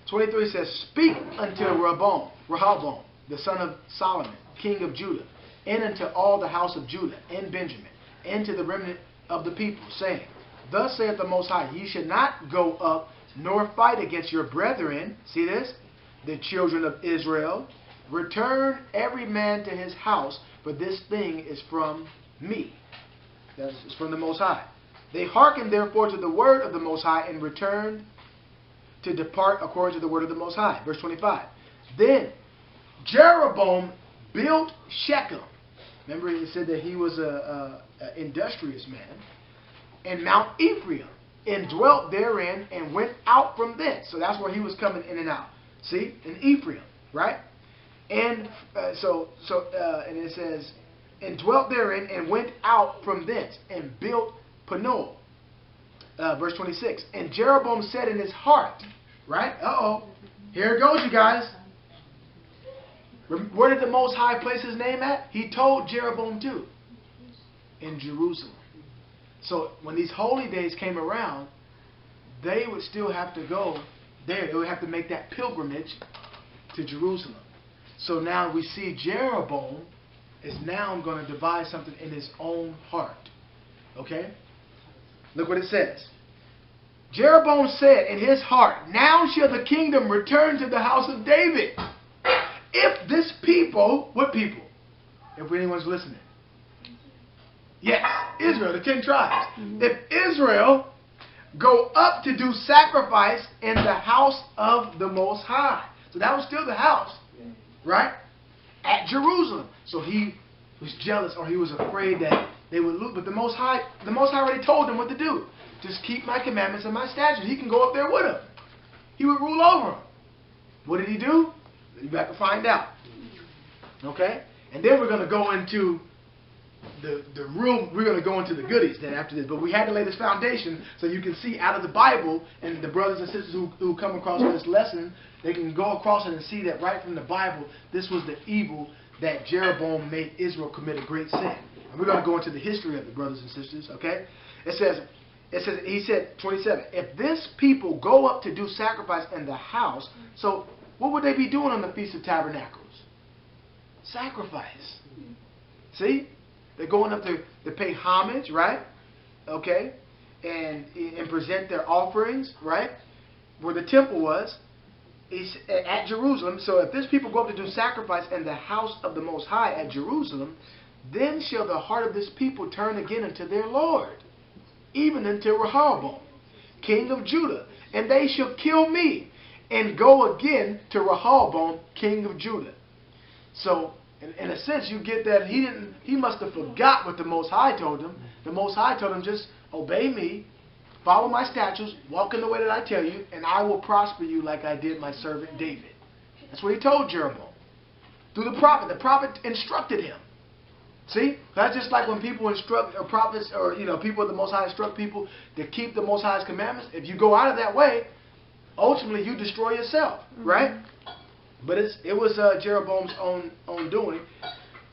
23 says, speak unto Rehoboam, the son of Solomon, king of Judah, and unto all the house of Judah and Benjamin, and to the remnant of the people, saying, thus saith the Most High, ye should not go up nor fight against your brethren, see this, the children of Israel. Return every man to his house, for this thing is from me. That is from the Most High. They hearkened therefore to the word of the Most High, and returned to depart according to the word of the Most High. Verse 25. Then Jeroboam built Shechem. Remember, he said that he was an industrious man. and Mount Ephraim, and dwelt therein, and went out from thence. So that's where he was coming in and out. See, in Ephraim, right? And and it says, and dwelt therein, and went out from thence, and built Peniel. Verse 26. And Jeroboam said in his heart, right? Here it goes, you guys. Where did the Most High place his name at? He told Jeroboam too. In Jerusalem. So when these holy days came around, they would still have to go there. They would have to make that pilgrimage to Jerusalem. So now we see Jeroboam is now going to devise something in his own heart. Okay? Look what it says. Jeroboam said in his heart, now shall the kingdom return to the house of David. If this people, what people? If anyone's listening. Yes, Israel, the 10 tribes. If Israel go up to do sacrifice in the house of the Most High. So that was still the house, right? At Jerusalem. So he was jealous, or he was afraid that they would lose. But the Most High already told them what to do. Just keep my commandments and my statutes. He can go up there with them. He would rule over them. What did he do? You have to find out. Okay? And then we're going to go into we're going to go into the goodies then after this. But we had to lay this foundation so you can see out of the Bible, and the brothers and sisters who come across this lesson, they can go across it and see that right from the Bible, this was the evil that Jeroboam made Israel commit a great sin. And we're going to go into the history of the brothers and sisters, okay? It says, he said, 27, if this people go up to do sacrifice in the house, so what would they be doing on the Feast of Tabernacles? Sacrifice. See? They're going up to pay homage, right? Okay? And present their offerings, right? Where the temple was, at Jerusalem. So if this people go up to do sacrifice in the house of the Most High at Jerusalem, then shall the heart of this people turn again unto their Lord, even unto Rehoboam, king of Judah. And they shall kill me, and go again to Rehoboam, king of Judah. So, in a sense, you get that he must have forgot what the Most High told him. The Most High told him, just obey me, follow my statutes, walk in the way that I tell you, and I will prosper you like I did my servant David. That's what he told Jeroboam. Through the prophet. The prophet instructed him. See? That's just like when people instruct, or prophets, or people of the Most High instruct people to keep the Most High's commandments. If you go out of that way, ultimately you destroy yourself, right? But it was Jeroboam's own doing.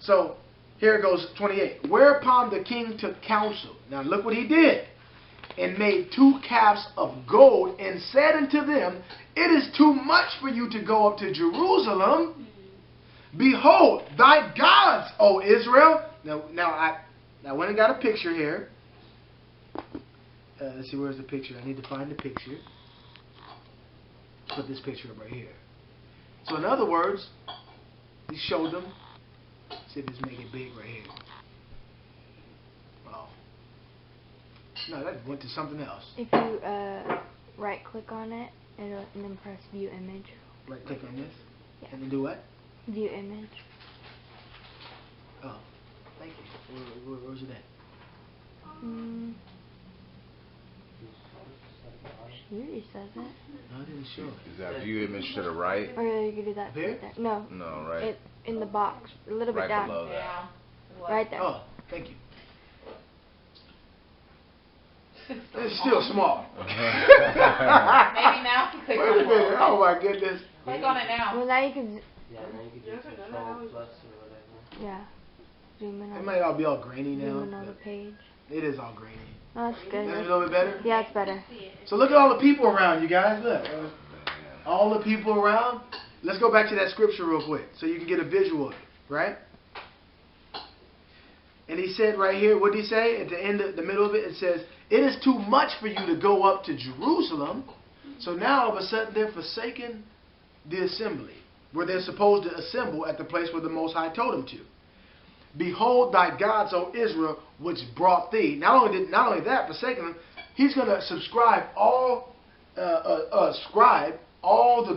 So here it goes, 28. Whereupon the king took counsel. Now look what he did. And made 2 calves of gold, and said unto them, it is too much for you to go up to Jerusalem. Behold, thy gods, O Israel. Now I went and got a picture here. Let's see, where's the picture? I need to find the picture. Put this picture up right here. So in other words, he showed them. See if this make it big right here. Oh. No, that went to something else. If you right click on it and then press view image. Right click on this? Yeah. And then do what? View image. Oh, thank you. Where's it at? Usually says it. No, it didn't show it. Is that view image to the right? Or you can do that There? right there. No. No, right. In the box, a little bit Right down. below that. Right there. Oh, thank you. It's still small. Maybe now you click Wait a on minute. it. Oh my goodness. Click on it now. Well, now you can. Yeah, now you can do control plus or whatever. Yeah. Zoom in on It might all be all grainy now. zoom in on the page. It is all grainy. Oh, that's good. That's a little bit better? Yeah, it's better. So look at all the people around, you guys. Look. All the people around. Let's go back to that scripture real quick so you can get a visual of it, right? And he said right here, what did he say? At the end, the middle of it, it says, it is too much for you to go up to Jerusalem. So now all of a sudden they're forsaking the assembly, where they're supposed to assemble at the place where the Most High told them to. Behold thy gods, O Israel, which brought thee. Not only that, forsaking them, he's going to ascribe all the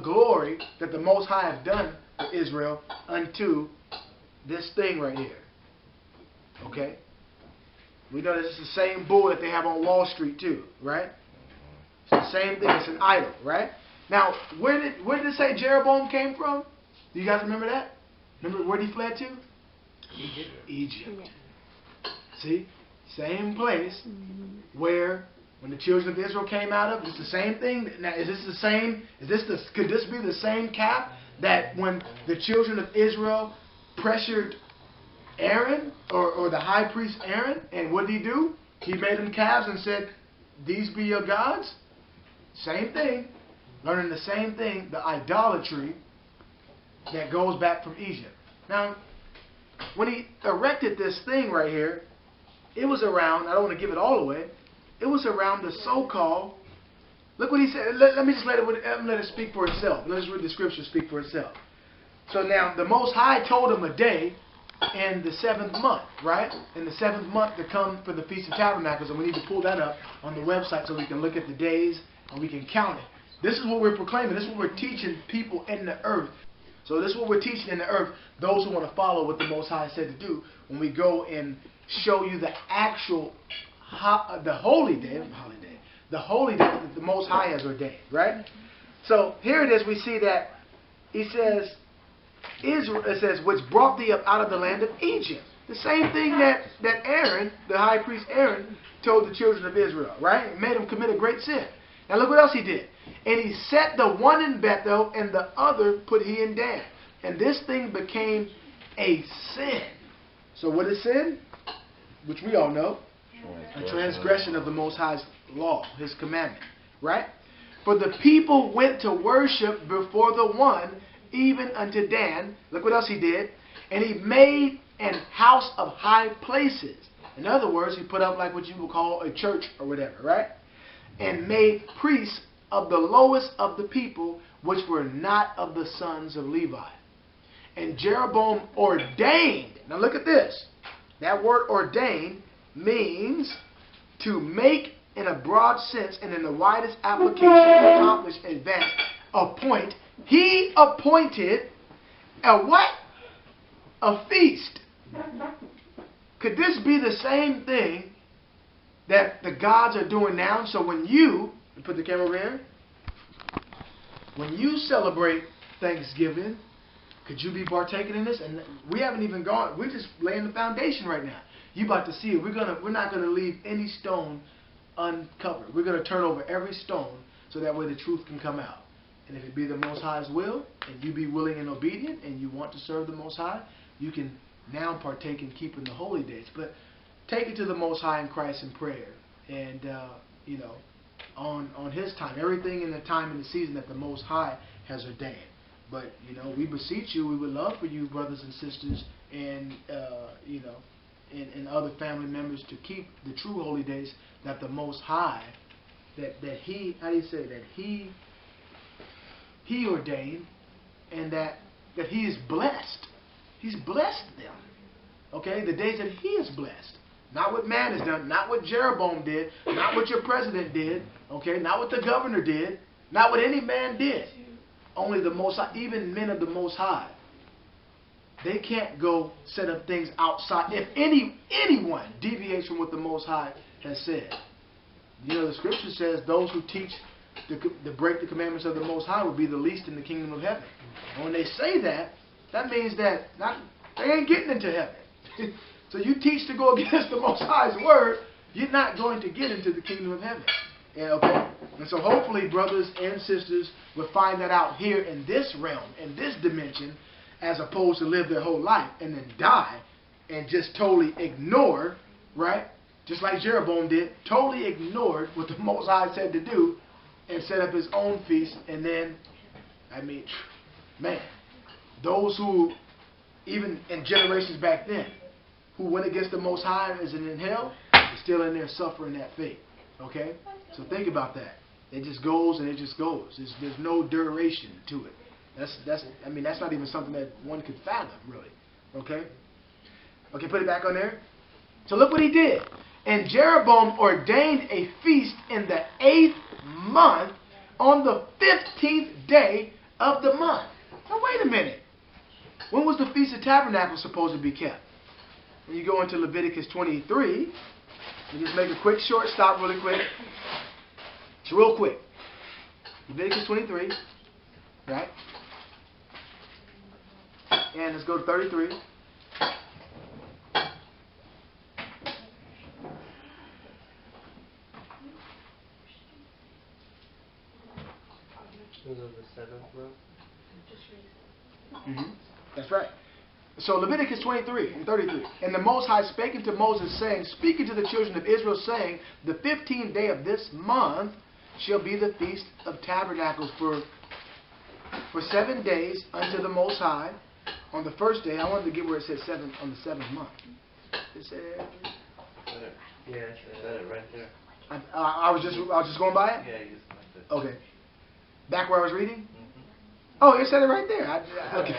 glory that the Most High has done for Israel unto this thing right here. Okay? We know this is the same bull that they have on Wall Street too, right? It's the same thing. It's an idol, right? Now, where did it say Jeroboam came from? Do you guys remember that? Remember where he fled to? Egypt. See? Same place where when the children of Israel came out of, it's the same thing. Now, is this the same? Could this be the same calf that when the children of Israel pressured Aaron or the high priest Aaron, and what did he do? He made them calves and said, "These be your gods." Same thing. Learning the same thing, the idolatry that goes back from Egypt. Now, when he erected this thing right here, it was around, I don't want to give it all away, it was around the so-called, look what he said, let me just let it speak for itself. Let's read the scripture speak for itself. So now, the Most High told him a day in the 7th month, right? In the 7th month to come for the Feast of Tabernacles, and we need to pull that up on the website so we can look at the days and we can count it. This is what we're proclaiming. This is what we're teaching people in the earth. So this is what we're teaching in the earth, those who want to follow what the Most High said to do when we go and show you the actual, the holy day that the Most High has ordained, right? So here it is, we see that he says, Israel, it says, which brought thee up out of the land of Egypt. The same thing that Aaron, the high priest Aaron, told the children of Israel, right? It made them commit a great sin. Now look what else he did. And he set the one in Bethel, and the other put he in Dan. And this thing became a sin. So what is sin? Which we all know. A transgression of the Most High's law, His commandment. Right? For the people went to worship before the one, even unto Dan. Look what else he did. And he made an house of high places. In other words, he put up like what you would call a church or whatever, right? And made priests of the lowest of the people, which were not of the sons of Levi. And Jeroboam ordained. Now look at this. That word ordained means to make in a broad sense and in the widest application, accomplish, advance, appoint. He appointed a what? A feast. Could this be the same thing that the gods are doing now? So when you put the camera over here, when you celebrate Thanksgiving, could you be partaking in this? And we haven't even gone. We're just laying the foundation right now. You about to see it. We're not gonna leave any stone uncovered. We're gonna turn over every stone so that way the truth can come out. And if it be the Most High's will, and you be willing and obedient, and you want to serve the Most High, you can now partake in keeping the holy days. But take it to the Most High in Christ in prayer, and you know, on His time, everything in the time and the season that the Most High has ordained. But you know, we beseech you, we would love for you, brothers and sisters, and you know, and other family members to keep the true holy days that the Most High, that He, how do you say that He ordained, and that He is blessed. He's blessed them. Okay, the days that He is blessed. Not what man has done, not what Jeroboam did, not what your president did, okay, not what the governor did, not what any man did. Only the Most High, even men of the Most High. They can't go set up things outside. If anyone deviates from what the Most High has said. You know, the scripture says those who teach to break the commandments of the Most High will be the least in the kingdom of heaven. And when they say that, that means that they ain't getting into heaven. So you teach to go against the Most High's word, you're not going to get into the kingdom of heaven. Yeah, okay? And so hopefully brothers and sisters will find that out here in this realm, in this dimension, as opposed to live their whole life and then die and just totally ignore, right? Just like Jeroboam did, totally ignored what the Most High said to do and set up his own feast. And then, I mean, man, those who, even in generations back then, who went against the Most High and is in hell, are still in there suffering that fate. Okay? So think about that. It just goes and it just goes. There's no duration to it. I mean, that's not even something that one could fathom, really. Okay? Okay, put it back on there. So look what he did. And Jeroboam ordained a feast in the 8th month on the 15th day of the month. Now wait a minute. When was the Feast of Tabernacles supposed to be kept? When you go into Leviticus 23, You just make a quick short stop really quick. It's real quick. Leviticus 23. Right? And let's go to 33. This is the 7th month. That's right. So Leviticus 23 and 33. And the Most High spake unto Moses, saying, speaking to the children of Israel, saying, the 15th day of this month shall be the feast of tabernacles for 7 days unto the Most High. On the first day, I wanted to get where it said 7 on the 7th month. It said, Yeah, it said it right there. I was just going by it. Yeah, you just left it. Okay. Back where I was reading. Oh, it said it right there. Okay.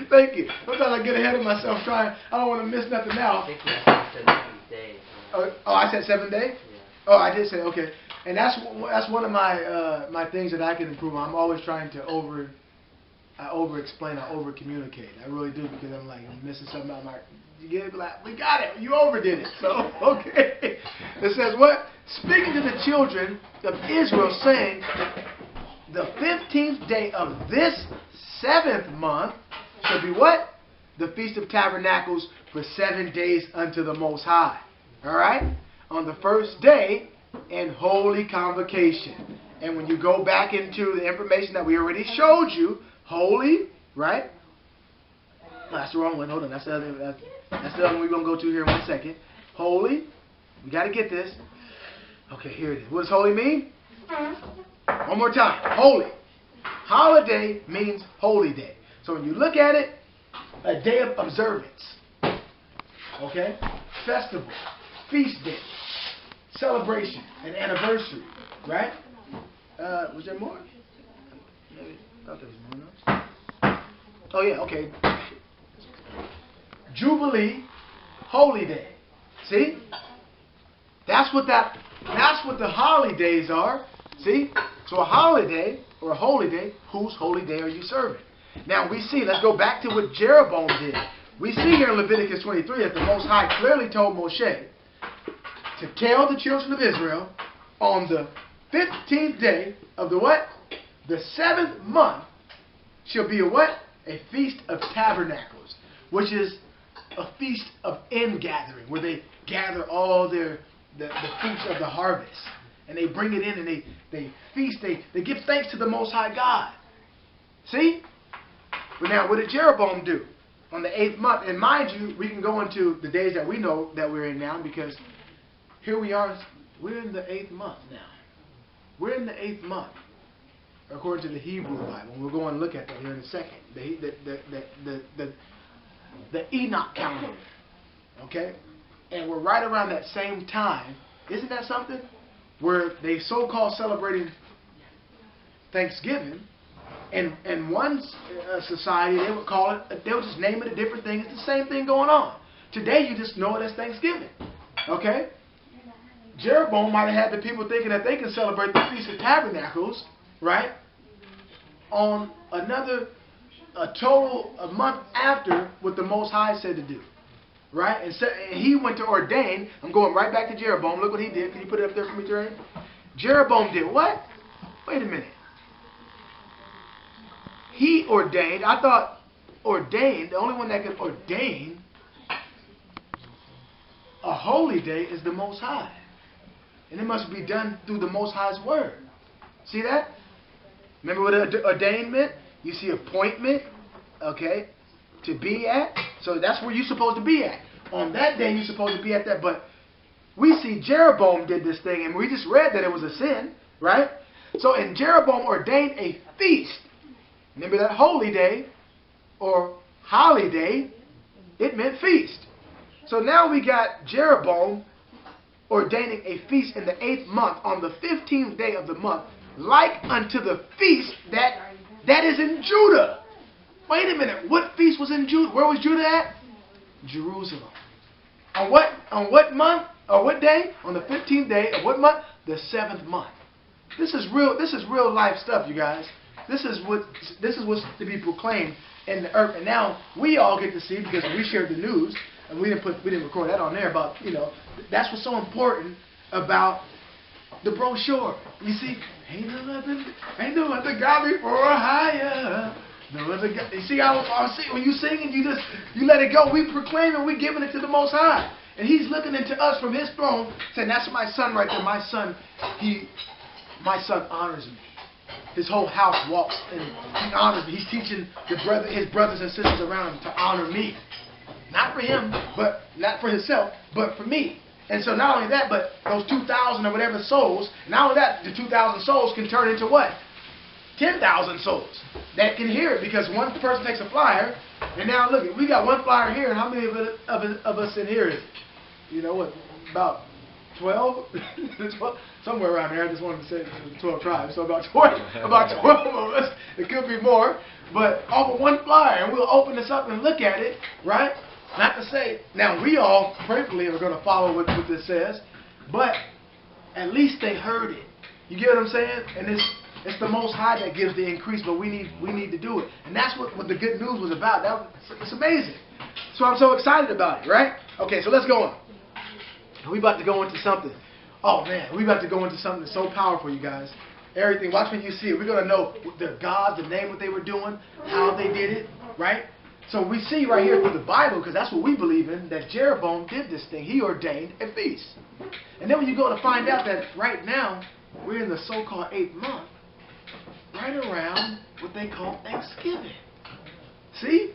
Thank you. Sometimes I get ahead of myself trying. I don't want to miss nothing I out. think you said 7 days. Oh, I said 7 days. Yeah. Oh, I did say okay. And that's one of my my things that I can improve on. I'm always trying to over explain, I over communicate. I really do, because I'm like, I'm missing something out. I'm like, you get it? Like, we got it. You overdid it. So okay. It says what? Speaking to the children of Israel, saying, the 15th day of this 7th month shall be what? The Feast of Tabernacles for 7 days unto the Most High. All right? On the first day, in holy convocation. And when you go back into the information that we already showed you, holy, right? No, that's the wrong one. Hold on. That's the other one we're going to go to here in 1 second. Holy. We got to get this. Okay, here it is. What does holy mean? One more time. Holy. Holiday means holy day. So when you look at it, a day of observance. Okay? Festival. Feast day. Celebration. An anniversary. Right? Was there more? Maybe. I thought there was more. No? Oh yeah, okay. Jubilee. Holy day. See? That's what the holidays are. See? So a holiday or a holy day, whose holy day are you serving? Now we see, let's go back to what Jeroboam did. We see here in Leviticus 23 that the Most High clearly told Moshe to tell the children of Israel on the 15th day of the what? The 7th month shall be a what? A Feast of Tabernacles, which is a feast of ingathering, where they gather all the fruits of the harvest. And they bring it in and they feast, they give thanks to the Most High God. See? But now, what did Jeroboam do? On the 8th month, and mind you, we can go into the days that we know that we're in now, because here we are, we're in the 8th month now. We're in the 8th month, according to the Hebrew Bible. We'll go and look at that here in a second. The Enoch calendar. Okay? And we're right around that same time. Isn't that something? Where they so-called celebrating Thanksgiving, and one society, they would call it, they would just name it a different thing. It's the same thing going on. Today you just know it as Thanksgiving. Okay? Jeroboam might have had the people thinking that they can celebrate the Feast of Tabernacles, right, on a month after what the Most High said to do. Right? And, so, and he went to ordain. I'm going right back to Jeroboam. Look what he did. Can you put it up there for me, Jerry? Jeroboam did what? Wait a minute. He ordained. I thought ordained, the only one that could ordain a holy day is the Most High. And it must be done through the Most High's word. See that? Remember what ordained meant? You see appointment, okay, to be at. So that's where you're supposed to be at. On that day, you're supposed to be at that. But we see Jeroboam did this thing, and we just read that it was a sin, right? So, and Jeroboam ordained a feast. Remember that holy day or holiday, it meant feast. So now we got Jeroboam ordaining a feast in the 8th month on the 15th day of the month, like unto the feast that is in Judah. Wait a minute. What feast was in Judah? Where was Judah at? Jerusalem. On what month? Or what day? On the 15th day of what month? The 7th month. This is real life stuff, you guys. This is what's to be proclaimed in the earth. And now we all get to see, because we shared the news, and we didn't record that on there, about, you know, that's what's so important about the brochure. You see, ain't no other God before AHAYAH. No other God. You see how when you sing and you let it go, we proclaim and we giving it to the Most High. And He's looking into us from His throne, saying, that's my son right there. My son honors me. His whole house walks and he honors me. He's teaching his brothers and sisters around him to honor me. Not for him, but not for himself, but for me. And so not only that, but those 2,000 or whatever souls, not only that, the 2,000 souls can turn into what? 10,000 souls that can hear it, because one person takes a flyer, and now look, we got one flyer here, and how many of us in here is it? You know what, about 12? Somewhere around there. I just wanted to say 12 tribes, so about 12 of us. It could be more, but off of one flyer, and we'll open this up and look at it, right? Not to say, now we all prayerfully are going to follow what this says, but at least they heard it. You get what I'm saying? And it's the Most High that gives the increase, but we need to do it. And that's what the good news was about. It's amazing. So I'm so excited about it, right? Okay, so let's go on. We about to go into something. Oh man, we about to go into something that's so powerful, you guys. Everything. Watch when you see it. We're going to know the gods, the name, what they were doing, how they did it, right? So we see right here through the Bible, because that's what we believe in, that Jeroboam did this thing. He ordained a feast. And then when you go to find out that right now, we're in the so-called 8th month, right around what they call Thanksgiving. See?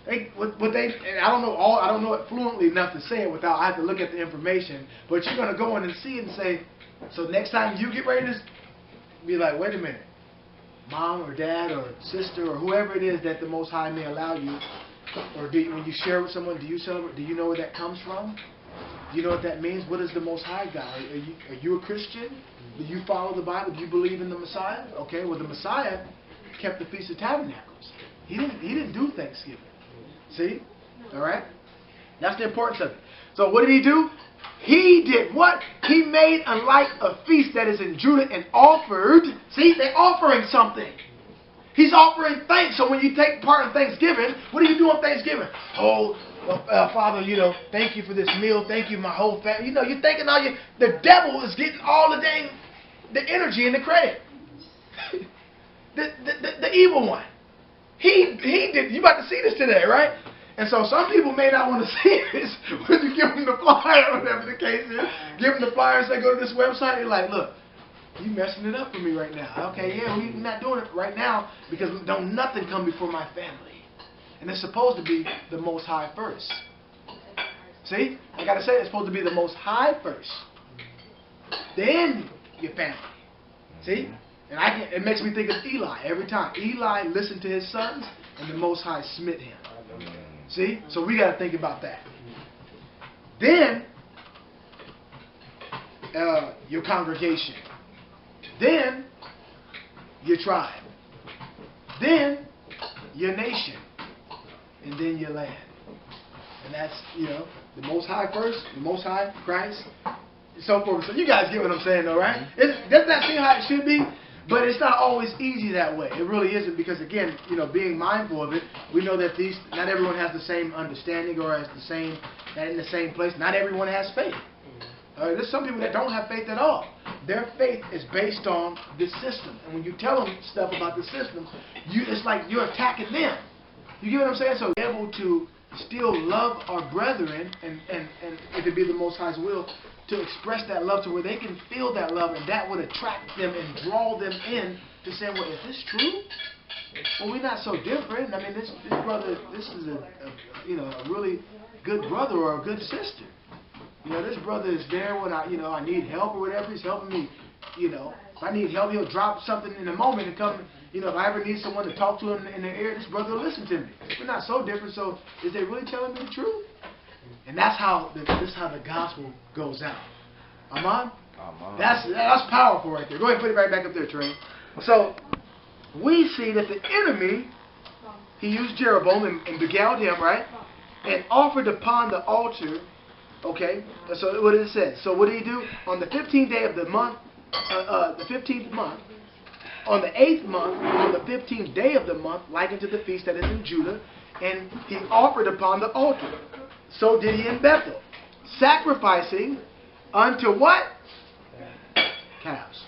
And I don't know it fluently enough to say it without, I have to look at the information. But you're going to go in and see it and say, so next time you get ready to be like, wait a minute. Mom or dad or sister or whoever it is that the Most High may allow you, or when you share with someone, do you celebrate? Do you know where that comes from? Do you know what that means? What is the Most High God? Are you a Christian? Do you follow the Bible? Do you believe in the Messiah? Okay, well the Messiah kept the Feast of Tabernacles. He didn't do Thanksgiving. See? All right? That's the importance of it. So what did he do? He did what? He made a feast that is in Judah and offered. See, they're offering something. He's offering thanks. So when you take part in Thanksgiving, what do you do on Thanksgiving? Oh, Father, you know, thank you for this meal. Thank you, my whole family. You know, you're thinking the devil is getting all the energy and the credit. the evil one. He did. You about to see this today, right? And so some people may not want to see this when you give them the flyer or whatever the case is. Give them the flyer and say, go to this website. They're like, look, you messing it up for me right now. Okay, yeah, we're not doing it right now because don't nothing come before my family. And it's supposed to be the Most High first. See? I got to say it's supposed to be the Most High first. Then your family. See? And it makes me think of Eli every time. Eli listened to his sons and the Most High smit him. See? So we got to think about that. Then, your congregation. Then, your tribe. Then, your nation. And then your land. And that's, you know, the Most High first, the Most High, Christ, and so forth. So you guys get what I'm saying though, right? Doesn't that seem how it should be? But it's not always easy that way. It really isn't, because again, you know, being mindful of it, we know that not everyone has the same understanding or has in the same place. Not everyone has faith. There's some people that don't have faith at all. Their faith is based on this system. And when you tell them stuff about the system, it's like you're attacking them. You get what I'm saying? So be able to still love our brethren and if it be the Most High's will, to express that love to where they can feel that love, and that would attract them and draw them in to say, well, is this true? Well, we're not so different. I mean, this brother, this is a really good brother or a good sister. You know, this brother is there when I need help or whatever. He's helping me. You know, if I need help, he'll drop something in a moment and come. You know, if I ever need someone to talk to him in their ear, this brother will listen to me. We're not so different. So, is they really telling me the truth? And that's how the gospel goes out. Amen? That's powerful right there. Go ahead and put it right back up there, Trey. So, we see that the enemy, he used Jeroboam and beguiled him, right? And offered upon the altar, okay? So, what did it say? So, what did he do? On the 15th day of the month, the 15th month, on the 8th month, on the 15th day of the month, like unto the feast that is in Judah, and he offered upon the altar. So did he in Bethel, sacrificing unto what? Calves.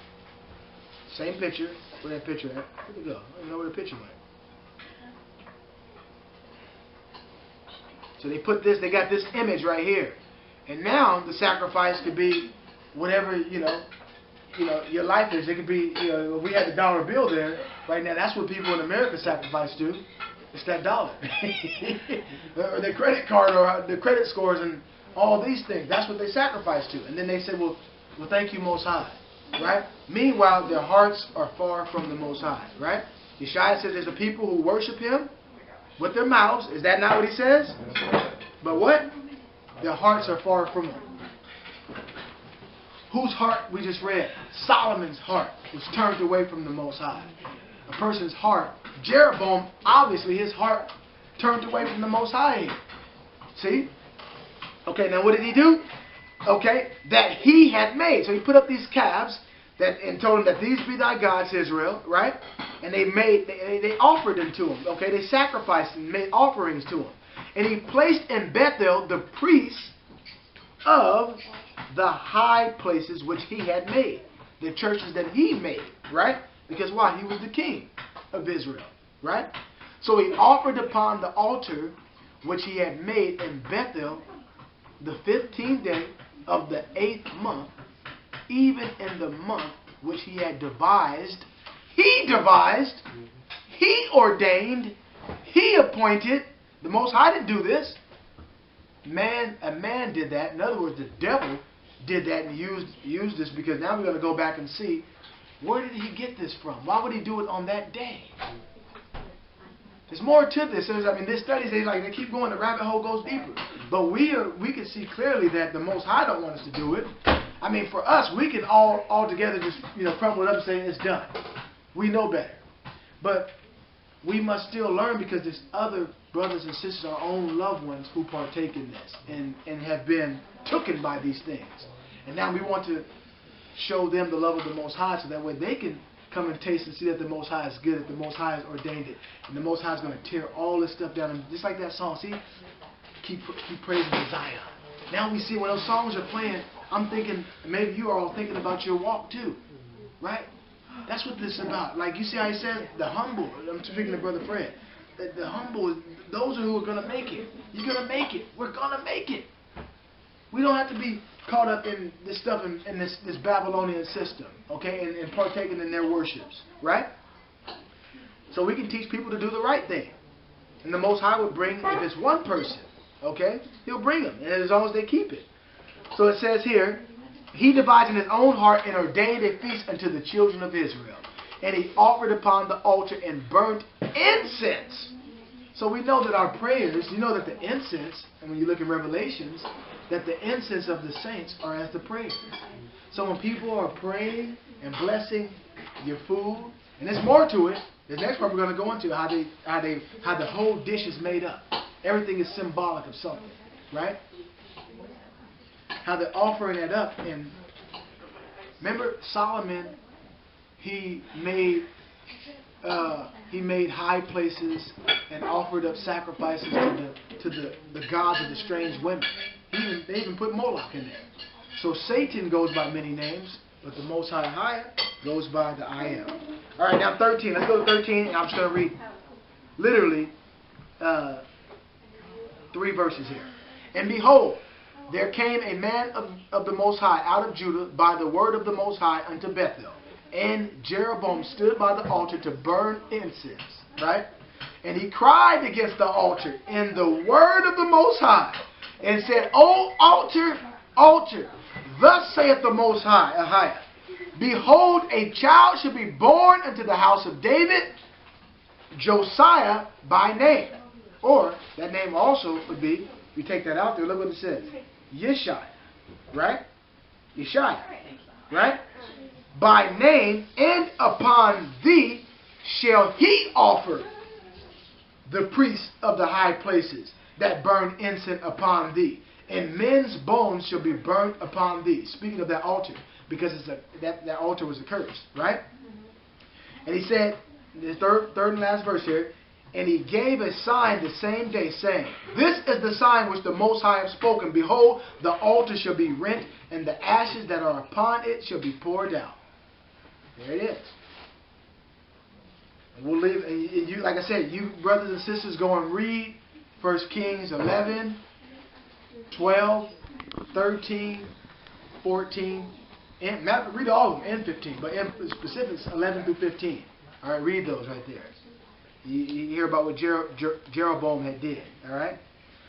Same picture. Where that picture at? Where'd it go? I don't even know where the picture went. So they put this, they got this image right here. And now the sacrifice could be whatever, your life is. It could be, if we had the dollar bill there, right now that's what people in America sacrifice to. It's that dollar. Or their credit card or the credit scores and all these things. That's what they sacrifice to. And then they say, well, thank you, Most High. Right? Meanwhile, their hearts are far from the Most High. Right? YASHAYAH says there's a people who worship Him with their mouths. Is that not what He says? But what? Their hearts are far from Him. Whose heart we just read? Solomon's heart was turned away from the Most High. A person's heart, Jeroboam, obviously his heart turned away from the Most High. See? Okay, now what did he do? Okay, that he had made. So he put up these calves and told them that these be thy gods, Israel, right? And they offered them to him. Okay, they sacrificed and made offerings to him. And he placed in Bethel the priests of the high places which he had made. The churches that he made, right? Because why? He was the king of Israel, right? So he offered upon the altar which he had made in Bethel the 15th day of the 8th month, even in the month which he had devised. He ordained, he appointed. The Most High didn't do this. A man did that. In other words, the devil did that and used this, because now we're going to go back and see, where did he get this from? Why would he do it on that day? There's more to this. This studies, they keep going, the rabbit hole goes deeper. But we can see clearly that the Most High don't want us to do it. For us, we can all together just crumple it up and say it's done. We know better. But we must still learn, because there's other brothers and sisters, our own loved ones, who partake in this and have been taken by these things. And now we want to show them the love of the Most High, so that way they can come and taste and see that the Most High is good, that the Most High has ordained it. And the Most High is going to tear all this stuff down. And just like that song, see? Keep praising Zion. Now we see when those songs are playing, I'm thinking, maybe you are all thinking about your walk too. Right? That's what this is about. Like you see how he said, the humble. I'm speaking to Brother Fred. The humble, those who are going to make it. You're going to make it. We're going to make it. We don't have to be caught up in this stuff, in this Babylonian system, okay, and partaking in their worships, right? So we can teach people to do the right thing. And the Most High would bring, if it's one person, okay, He'll bring them, and as long as they keep it. So it says here, he devised in his own heart and ordained a feast unto the children of Israel. And he offered upon the altar and burnt incense. So we know that our prayers, that the incense, and when you look in Revelations, that the incense of the saints are as the prayers. So when people are praying and blessing your food, and there's more to it. The next part we're going to go into how the whole dish is made up. Everything is symbolic of something, right? How they're offering it up. And remember Solomon, he made high places and offered up sacrifices to the gods of the strange women. They even put Moloch in there. So Satan goes by many names, but the Most High AHAYAH goes by the I Am. All right, now 13. Let's go to 13, and I'm just going to read literally 3 verses here. And behold, there came a man of the Most High out of Judah by the word of the Most High unto Bethel. And Jeroboam stood by the altar to burn incense. Right? And he cried against the altar in the word of the Most High, and said, O altar, altar, thus saith the Most High, AHAYAH, behold, a child shall be born unto the house of David, Josiah by name. Or, that name also would be, we take that out there, look what it says, YASHAYAH, right? YASHAYAH, right? By name, and upon thee shall he offer the priests of the high places that burn incense upon thee, and men's bones shall be burnt upon thee. Speaking of that altar, because that altar was accursed, right? And he said, the third and last verse here, And he gave a sign the same day, saying, This is the sign which the Most High have spoken. Behold, the altar shall be rent, and the ashes that are upon it shall be poured out. There it is. And we'll leave. And you, like I said, you brothers and sisters, go and read 1 Kings 11, 12, 13, 14, and read all of them, and 15, but in specifics 11 through 15. All right, read those right there. You hear about what Jeroboam had did. All right,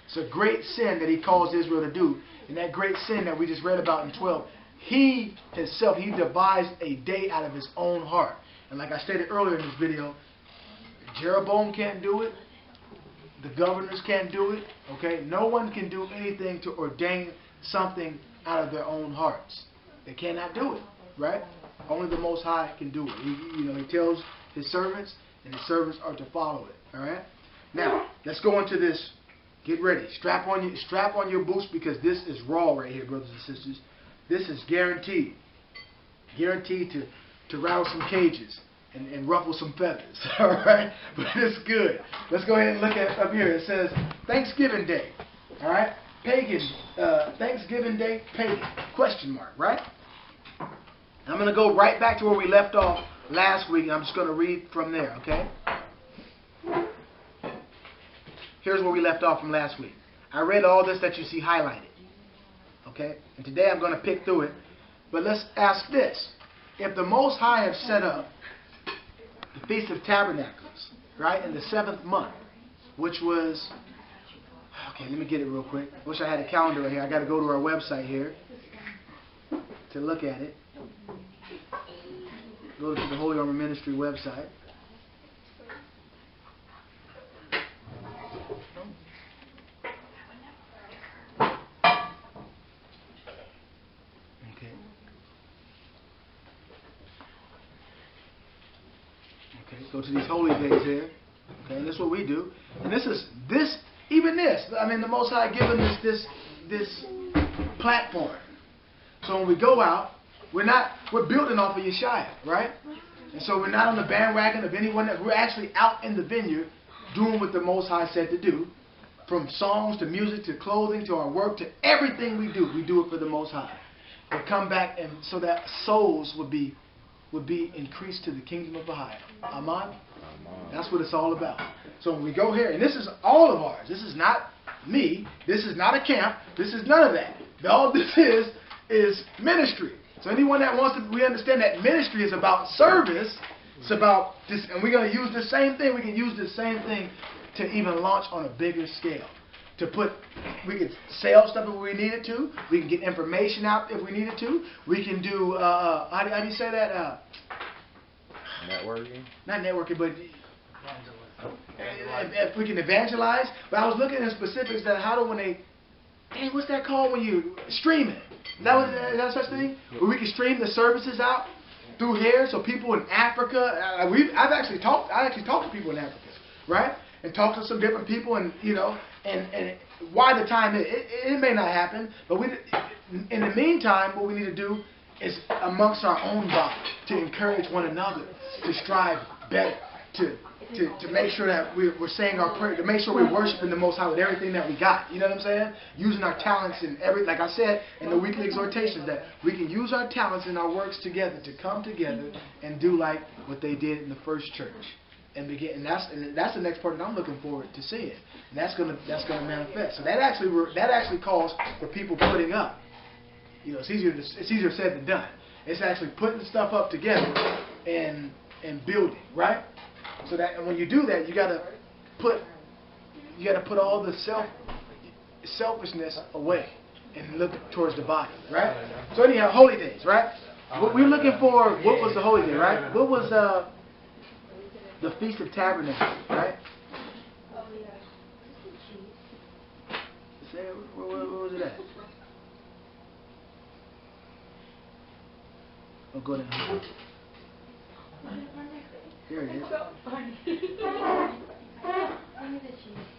it's a great sin that he caused Israel to do, and that great sin that we just read about in 12. He himself, he devised a day out of his own heart. And like I stated earlier in this video, Jeroboam can't do it. The governors can't do it. Okay, no one can do anything to ordain something out of their own hearts. They cannot do it, right? Only the Most High can do it. He tells his servants, and his servants are to follow it. All right. Now let's go into this. Get ready. Strap on your boots, because this is raw right here, brothers and sisters. This is guaranteed to rattle some cages and ruffle some feathers. All right, but it's good. Let's go ahead and look at up here. It says Thanksgiving Day. All right, pagan. Thanksgiving Day, pagan? Question mark. Right. I'm going to go right back to where we left off last week, and I'm just going to read from there. Okay. Here's where we left off from last week. I read all this that you see highlighted. Okay? And today I'm going to pick through it. But let's ask this. If the Most High have set up the Feast of Tabernacles, right, in the 7th month, which was... Okay, let me get it real quick. Wish I had a calendar right here. I got to go to our website here to look at it. Go to the Holy Armor Ministry website. Go to these holy days here. Okay, and that's what we do. And the Most High given us this platform. So when we go out, we're building off of YASHAYAH, right? And so we're not on the bandwagon of anyone. We're actually out in the vineyard doing what the Most High said to do. From songs to music to clothing to our work to everything we do it for the Most High. To come back and so that souls would be increased to the kingdom of BAHASHAM. Amen? That's what it's all about. So when we go here, and this is all of ours. This is not me. This is not a camp. This is none of that. All this is ministry. So anyone that wants to, we understand that ministry is about service. It's about this, and we're going to use the same thing. We can use the same thing to even launch on a bigger scale. We can sell stuff if we needed to. We can get information out if we needed to. We can do, how do you say that? Networking? Not networking, but if we can evangelize. But I was looking at specifics that what's that called when you stream it? Is that such thing? Where we can stream the services out through here, so people in Africa, I actually talked to people in Africa, right? And talk to some different people, and and why the time it may not happen, but in the meantime, what we need to do is amongst our own body to encourage one another to strive better, to make sure that we're saying our prayer, to make sure we're worshiping the Most High with everything that we got. You know what I'm saying? Using our talents in like I said in the weekly exhortations, that we can use our talents and our works together to come together and do like what they did in the first church. And that's the next part that I'm looking forward to seeing. And that's gonna manifest. So that actually calls for people putting up. It's easier said than done. It's actually putting stuff up together and building, right? So that, and when you do that, you gotta put all the selfishness away and look towards the body, right? So anyhow, holy days, right? What we're looking for. What was the holy day, right? What was the Feast of Tabernacles, right? Where was it at? Oh, go down. Here it is.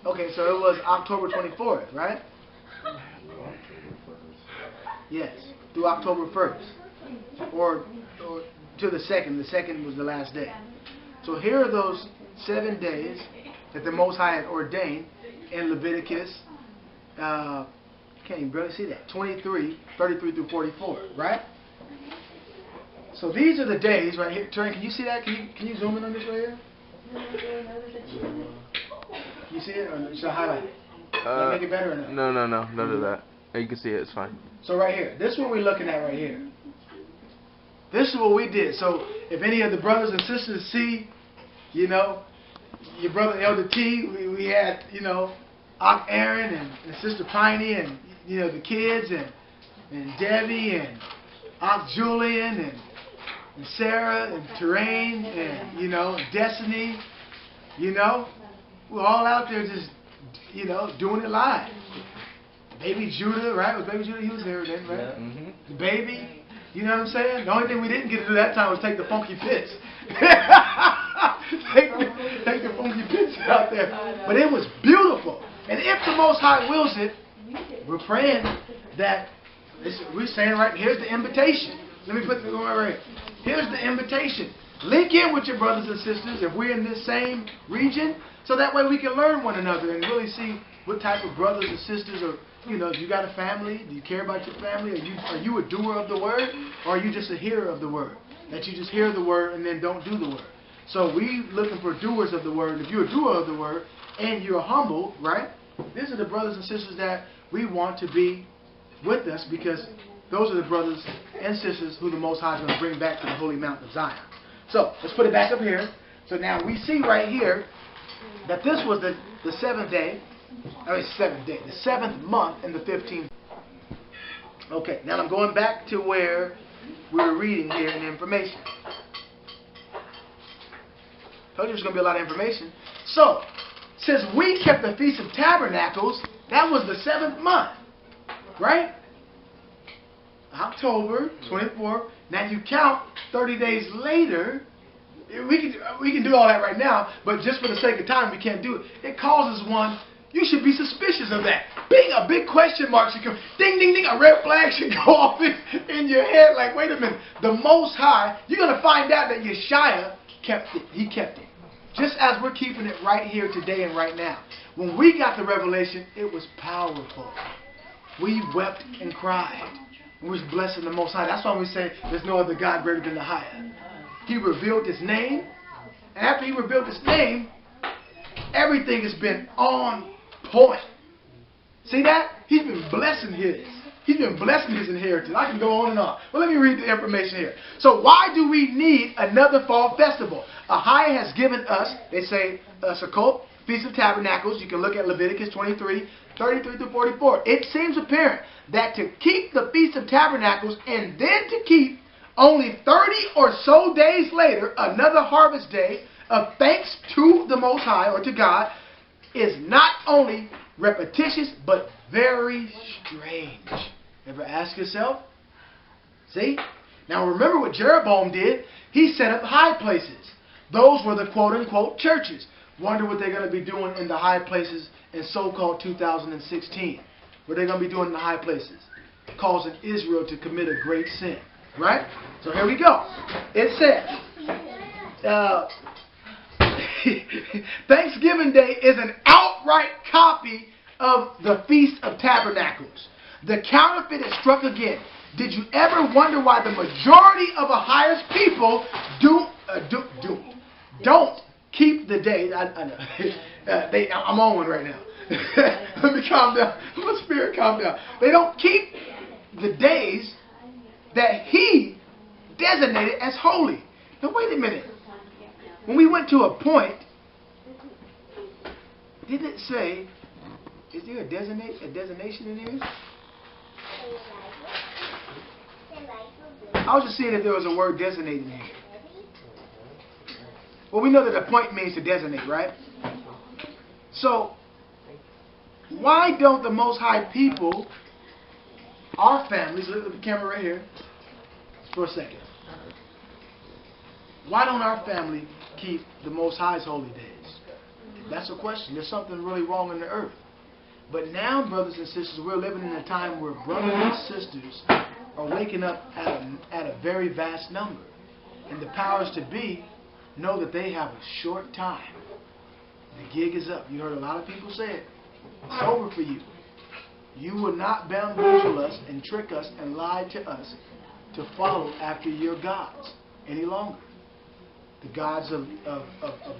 Okay, so it was October 24th, right? Yes, through October 1st. Or to the 2nd. The 2nd was the last day. So here are those 7 days that the Most High had ordained in Leviticus, can't even barely see that, 23, 33 through 44, right? So these are the days right here. Trey, can you see that? Can you zoom in on this right here? Can you see it, or should I highlight it? Does that make it better or not? No, don't do that. You can see it, it's fine. So right here, this is what we're looking at right here. This is what we did. So if any of the brothers and sisters see, you know, your brother Elder T, we had, you know, Aunt Aaron and Sister Piney and, you know, the kids and Debbie and Aunt Julian and Sarah and Terrain and, you know, Destiny, you know, we're all out there just, you know, doing it live. Baby Judah, right? Was Baby Judah? He was there then, right? Yeah. Mm-hmm. The baby. You know what I'm saying? The only thing we didn't get to do that time was take the funky pits. take the funky pits out there. But it was beautiful. And if the Most High wills it, we're praying that, we're saying right, here's the invitation. Let me put the one right here. Here's the invitation. Link in with your brothers and sisters if we're in this same region, so that way we can learn one another and really see what type of brothers and sisters are. You know, you got a family? Do you care about your family? Are you a doer of the word, or are you just a hearer of the word? That you just hear the word and then don't do the word. So we looking for doers of the word. If you're a doer of the word and you're humble, right? These are the brothers and sisters that we want to be with us, because those are the brothers and sisters who the Most High is going to bring back to the holy mountain of Zion. So let's put it back up here. So now we see right here that this was the seventh day. The 7th month in the 15th. Okay, now I'm going back to where we were reading here in information. Told you there's going to be a lot of information. So, since we kept the Feast of Tabernacles, that was the 7th month, right? October 24th. Now you count 30 days later. We can do all that right now, but just for the sake of time, we can't do it. It causes one. You should be suspicious of that. Bing, a big question mark should come. Ding, ding, ding, a red flag should go off in your head. Like, wait a minute. The Most High, you're going to find out that YASHAYAH kept it. He kept it. Just as we're keeping it right here today and right now. When we got the revelation, it was powerful. We wept and cried. We was blessing the Most High. That's why we say there's no other God greater than the Higher. He revealed His name. And after He revealed His name, everything has been on point. See that? He's been blessing His. He's been blessing His inheritance. I can go on and on. But let me read the information here. So why do we need another fall festival? AHAYAH has given us, they say, a Sukkot, Feast of Tabernacles. You can look at Leviticus 23, 33 through 44. It seems apparent that to keep the Feast of Tabernacles and then to keep only 30 or so days later another harvest day of thanks to the Most High, or to God, is not only repetitious but very strange. Ever ask yourself? See? Now remember what Jeroboam did. He set up high places. Those were the quote-unquote churches. Wonder what they're going to be doing in the high places in so-called 2016. What they're going to be doing in the high places? Causing Israel to commit a great sin. Right? So here we go. It says, Thanksgiving Day is an outright copy of the Feast of Tabernacles. The counterfeit is struck again. Did you ever wonder why the majority of AHAYAH's people don't keep the day? I know. I'm on one right now. Let me calm down. My spirit calm down. They don't keep the days that He designated as holy. Now wait a minute. When we went to a point, didn't it say, is there a designation in there? I was just seeing if there was a word designated in here. Well, we know that a point means to designate, right? So, why don't the Most High people, our families, look at the camera right here, for a second. Why don't our family keep the Most High's holy days? That's a question. There's something really wrong in the earth. But now, brothers and sisters, we're living in a time where brothers and sisters are waking up at a very vast number. And the powers to be know that they have a short time The gig is up. You heard a lot of people say it. It's over for you. You will not bamboozle us and trick us and lie to us to follow after your gods any longer. The gods of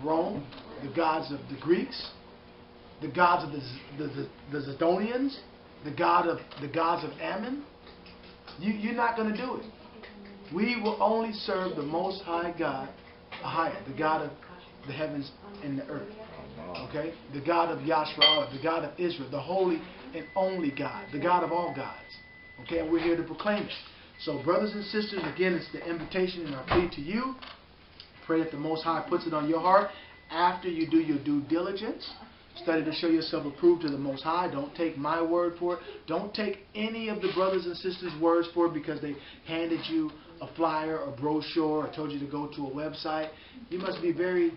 Rome, the gods of the Greeks, the gods of the Zidonians, the gods of Ammon. You're not going to do it. We will only serve the Most High God, AHAYAH, the God of the heavens and the earth. Okay? The God of YASHAYAH, the God of Israel, the holy and only God, the God of all gods. Okay? And we're here to proclaim it. So, brothers and sisters, again, it's the invitation and our plea to you. Pray that the Most High puts it on your heart after you do your due diligence. Study to show yourself approved to the Most High. Don't take my word for it. Don't take any of the brothers and sisters' words for it because they handed you a flyer or brochure or told you to go to a website. You must be very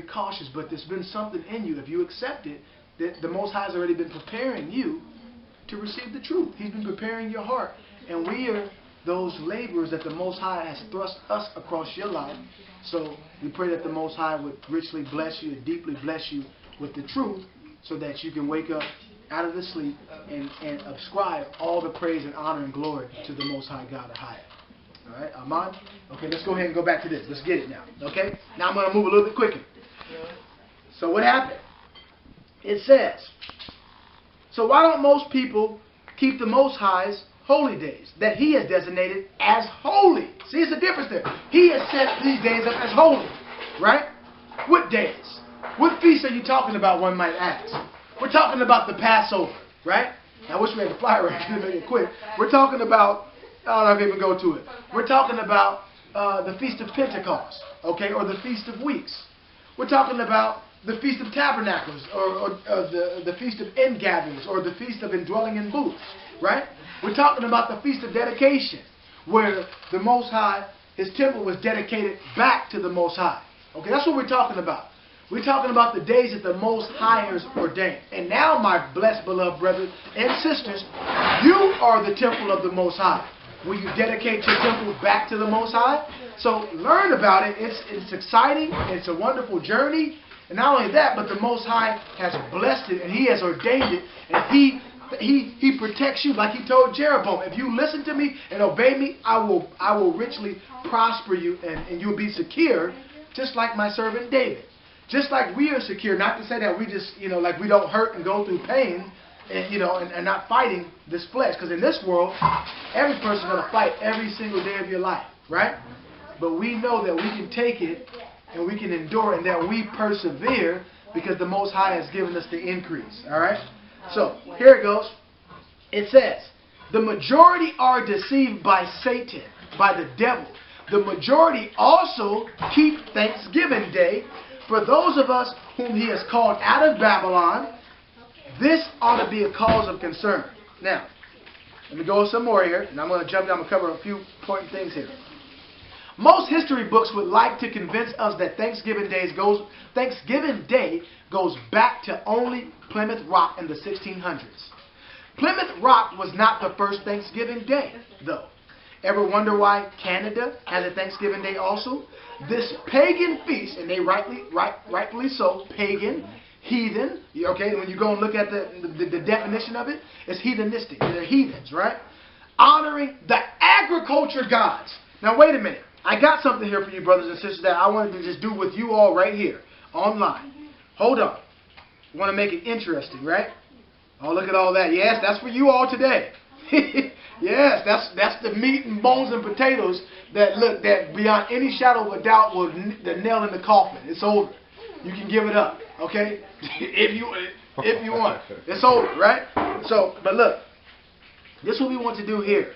cautious. But there's been something in you. If you accept it, that the Most High has already been preparing you to receive the truth. He's been preparing your heart. And we are those laborers that the Most High has thrust us across your life. So we pray that the Most High would richly bless you and deeply bless you with the truth so that you can wake up out of the sleep and ascribe all the praise and honor and glory to the Most High God, AHAYAH. All right, Aman? Okay, let's go ahead and go back to this. Let's get it now. Okay? Now I'm going to move a little bit quicker. So what happened? It says, so why don't most people keep the Most High's holy days that He has designated as holy? See, it's a difference there. He has set these days up as holy, right? What days? What feasts are you talking about, one might ask? We're talking about the Passover, right? I wish we had the flyer right to make it quick. We're talking about, I don't know if I even go to it. We're talking about the Feast of Pentecost, okay, or the Feast of Weeks. We're talking about the Feast of Tabernacles, or the Feast of Ingatherings, or the Feast of Indwelling in Booths, right? We're talking about the Feast of Dedication, where the Most High, His temple was dedicated back to the Most High. Okay, that's what we're talking about. We're talking about the days that the Most High has ordained. And now, my blessed, beloved brothers and sisters, you are the temple of the Most High. Will you dedicate your temple back to the Most High? So learn about it. It's exciting. It's a wonderful journey. And not only that, but the Most High has blessed it and He has ordained it. And He protects you like He told Jeroboam. If you listen to me and obey me, I will richly prosper you and you'll be secure, just like my servant David. Just like we are secure, not to say that we just, like we don't hurt and go through pain and not fighting this flesh. Because in this world, every person's going to fight every single day of your life, right? But we know that we can take it and we can endure and that we persevere because the Most High has given us the increase, all right? So, here it goes. It says, the majority are deceived by Satan, by the devil. The majority also keep Thanksgiving Day. For those of us whom He has called out of Babylon, this ought to be a cause of concern. Now, let me go some more here, and I'm going to jump down and cover a few important things here. Most history books would like to convince us that Thanksgiving Day goes back to only Plymouth Rock in the 1600s. Plymouth Rock was not the first Thanksgiving Day, though. Ever wonder why Canada has a Thanksgiving Day also? This pagan feast, and they rightfully so, pagan, heathen, okay, when you go and look at the definition of it, it's heathenistic. They're heathens, right? Honoring the agriculture gods. Now, wait a minute. I got something here for you, brothers and sisters, that I wanted to just do with you all right here, online. Hold on. I want to make it interesting, right? Oh, look at all that. Yes, that's for you all today. Yes, that's the meat and bones and potatoes that beyond any shadow of a doubt will the nail in the coffin. It's over. You can give it up, okay? if you want. It's over, right? So, but look. This is what we want to do here.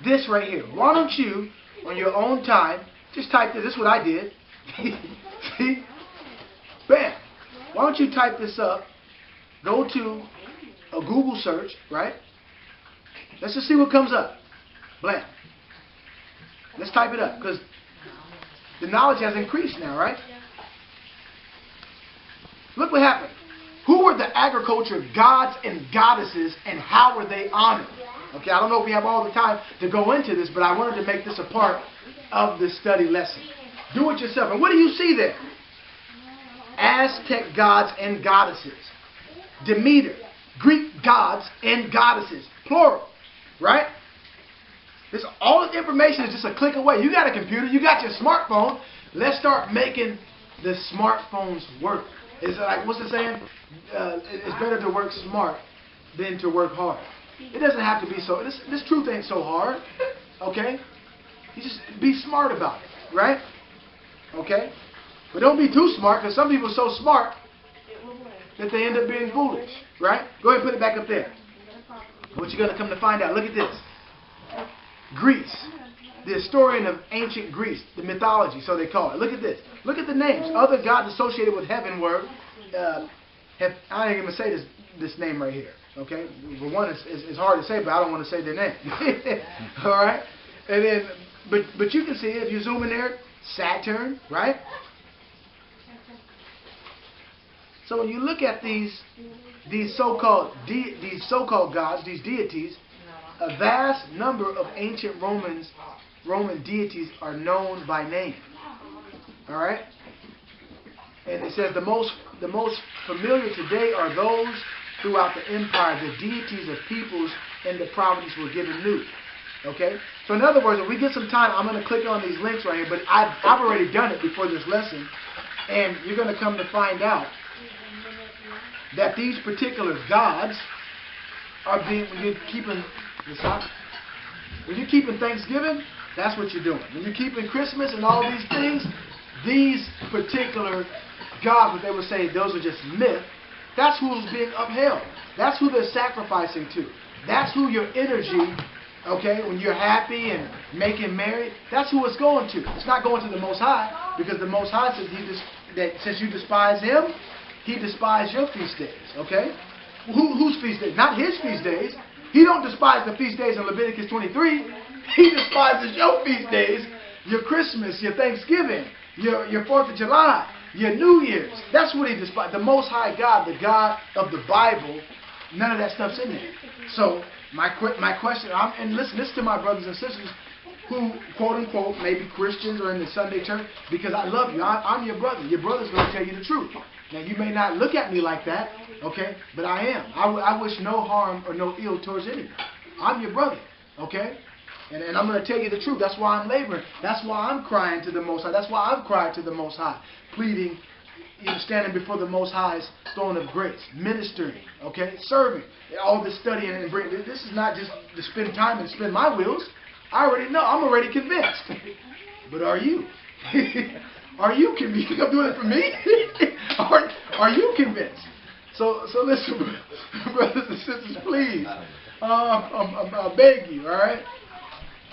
This right here. Why don't you, on your own time, just type this. This is what I did. See? Bam. Why don't you type this up? Go to a Google search, right? Let's just see what comes up. Blam. Let's type it up because the knowledge has increased now, right? Look what happened. Who were the agriculture gods and goddesses and how were they honored? Okay, I don't know if we have all the time to go into this, but I wanted to make this a part of the study lesson. Do it yourself. And what do you see there? Aztec gods and goddesses. Demeter, Greek gods and goddesses, plural, right? This all this information is just a click away. You got a computer, you got your smartphone. Let's start making the smartphones work. It's like, what's the saying? It's better to work smart than to work hard. It doesn't have to be so. This truth ain't so hard, okay? You just be smart about it, right? Okay? But don't be too smart, because some people are so smart that they end up being foolish, right? Go ahead and put it back up there. What you're going to come to find out. Look at this. Greece. The historian of ancient Greece. The mythology, so they call it. Look at this. Look at the names. Other gods associated with heaven were... I ain't even say this name right here. Okay? For one, it's hard to say, but I don't want to say their name. All right? And then, but you can see it if you zoom in there. Saturn, right? So when you look at these so-called gods, these deities, a vast number of ancient Roman deities are known by name. All right, and it says the most familiar today are those throughout the empire. The deities of peoples and the provinces were given new. Okay, so in other words, if we get some time, I'm going to click on these links right here. But I've already done it before this lesson, and you're going to come to find out that these particular gods are being, when you're keeping Thanksgiving, that's what you're doing. When you're keeping Christmas and all these things, these particular gods, what they would say, those are just myth. That's who's being upheld. That's who they're sacrificing to. That's who your energy, okay, when you're happy and making merry, that's who it's going to. It's not going to the Most High, because the Most High says that since you despise Him, He despised your feast days, okay? Whose feast days? Not His feast days. He don't despise the feast days in Leviticus 23. He despises your feast days, your Christmas, your Thanksgiving, your 4th of July, your New Year's. That's what He despises. The Most High God, the God of the Bible, none of that stuff's in there. So my question, and listen to my brothers and sisters who, quote unquote, may be Christians or in the Sunday church, because I love you. I'm your brother. Your brother's going to tell you the truth. Now, you may not look at me like that, okay, but I am. I wish no harm or no ill towards anyone. I'm your brother, okay? And I'm going to tell you the truth. That's why I'm laboring. That's why I'm crying to the Most High. That's why I've cried to the Most High, pleading, standing before the Most High's throne of grace, ministering, okay, serving, all this studying and bringing. This is not just to spend time and spin my wheels. I already know. I'm already convinced. But are you? Are you convinced? You think I'm doing it for me? Are you convinced? So listen, brothers and sisters, please. I beg you, all right?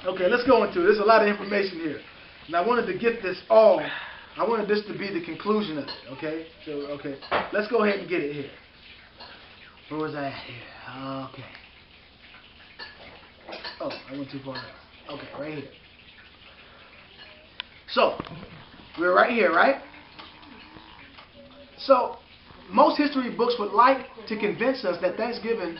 Okay, let's go into it. There's a lot of information here. And I wanted to get this all. I wanted this to be the conclusion of it, okay? So, okay. Let's go ahead and get it here. Where was I at here? Okay. Oh, I went too far. Okay, right here. So, we're right here, right? So, most history books would like to convince us that Thanksgiving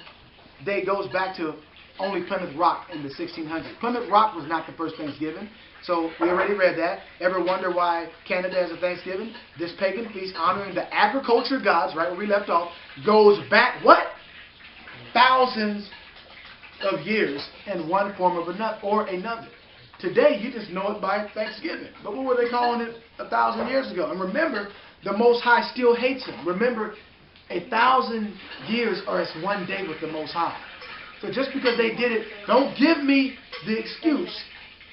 Day goes back to only Plymouth Rock in the 1600s. Plymouth Rock was not the first Thanksgiving, so we already read that. Ever wonder why Canada has a Thanksgiving? This pagan feast honoring the agriculture gods, right where we left off, goes back, what? Thousands of years in one form or another. Today, you just know it by Thanksgiving. But what were they calling it 1,000 years ago? And remember, the Most High still hates him. Remember, 1,000 years are as one day with the Most High. So just because they did it, don't give me the excuse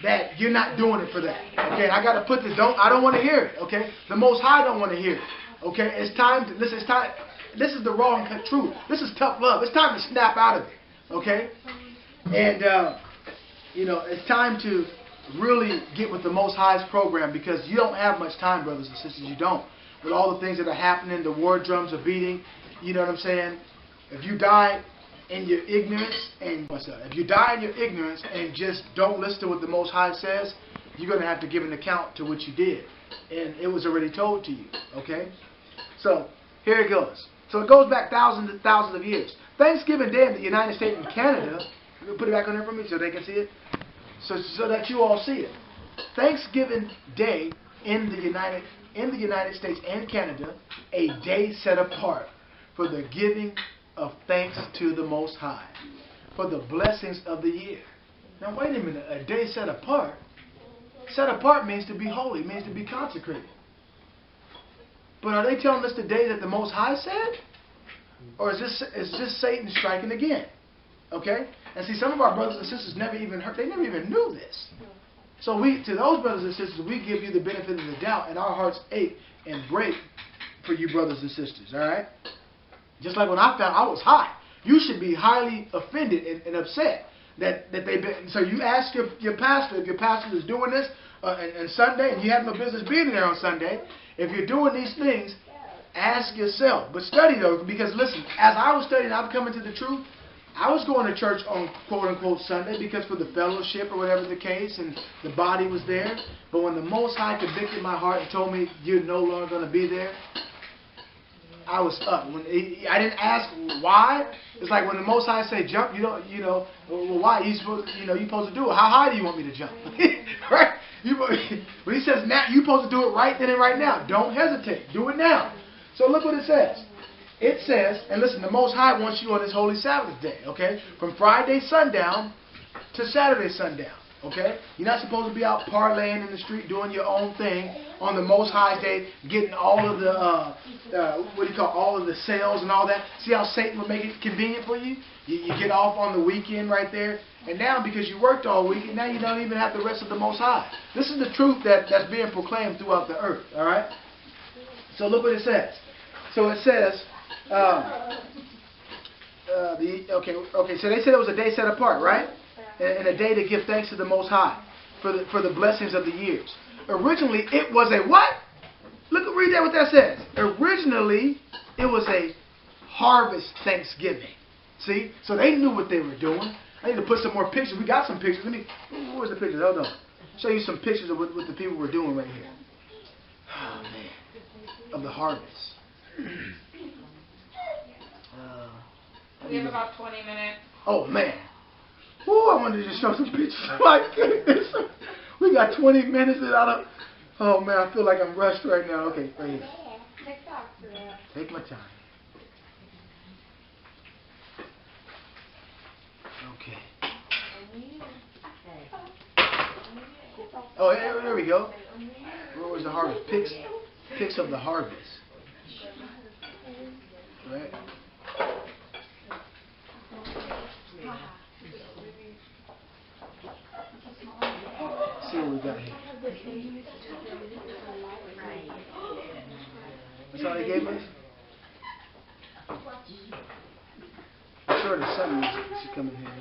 that you're not doing it for that. Okay, I got to put this. I don't want to hear it. Okay, the Most High don't want to hear it. Okay, it's time to listen. It's time. This is the raw and cut truth. This is tough love. It's time to snap out of it. Okay, and it's time to really get with the Most High's program, because you don't have much time, brothers and sisters. You don't. With all the things that are happening, the war drums are beating. You know what I'm saying? If you die in your ignorance and just don't listen to what the Most High says, you're going to have to give an account to what you did. And it was already told to you. Okay? So, here it goes. So it goes back thousands and thousands of years. Thanksgiving Day in the United States and Canada, put it back on there for me so they can see it. So that you all see it. Thanksgiving Day in the United in the United States and Canada a day set apart for the giving of thanks to the Most High, for the blessings of the year. Now wait a minute, a day set apart? Set apart means to be holy, means to be consecrated. But are they telling us the day that the Most High said? Or is this Satan striking again? Okay? And see, some of our brothers and sisters never even heard, they never even knew this. So to those brothers and sisters, we give you the benefit of the doubt, and our hearts ache and break for you brothers and sisters, all right? Just like when I found I was high. You should be highly offended and upset that they've been. So you ask your pastor, if your pastor is doing this on Sunday, and you have no business being there on Sunday, if you're doing these things, ask yourself. But study those, because listen, as I was studying, I'm coming to the truth. I was going to church on quote-unquote Sunday because for the fellowship or whatever the case, and the body was there. But when the Most High convicted my heart and told me you're no longer going to be there, I was up. I didn't ask why. It's like when the Most High say jump, well, why? You're supposed to do it. How high do you want me to jump? Right? When he says now, you're supposed to do it right then and right now. Don't hesitate. Do it now. So look what it says. It says, and listen, the Most High wants you on this holy Sabbath day, okay? From Friday sundown to Saturday sundown, okay? You're not supposed to be out parlaying in the street doing your own thing on the Most High day, getting all of the, all of the sales and all that. See how Satan will make it convenient for you? You get off on the weekend right there. And now, because you worked all week, and now you don't even have the rest of the Most High. This is the truth that's being proclaimed throughout the earth, all right? So look what it says. So it says... so they said it was a day set apart, right? And a day to give thanks to the Most High for the blessings of the years. Originally, it was a what? Read that what that says. Originally, it was a harvest Thanksgiving. See? So they knew what they were doing. I need to put some more pictures. We got some pictures. Where's the pictures? Hold on. Show you some pictures of what the people were doing right here. Oh, man. Of the harvest. We have about 20 minutes. Oh, man. Ooh, I wanted to just show some pictures. My goodness. We got 20 minutes and I don't... Oh, man, I feel like I'm rushed right now. Okay, right here. Take my time. Okay. Oh, yeah, there we go. Where was the harvest? Pics of the harvest. Right? See what we got here. That's all they gave us? I'm sure there's something that should come in here.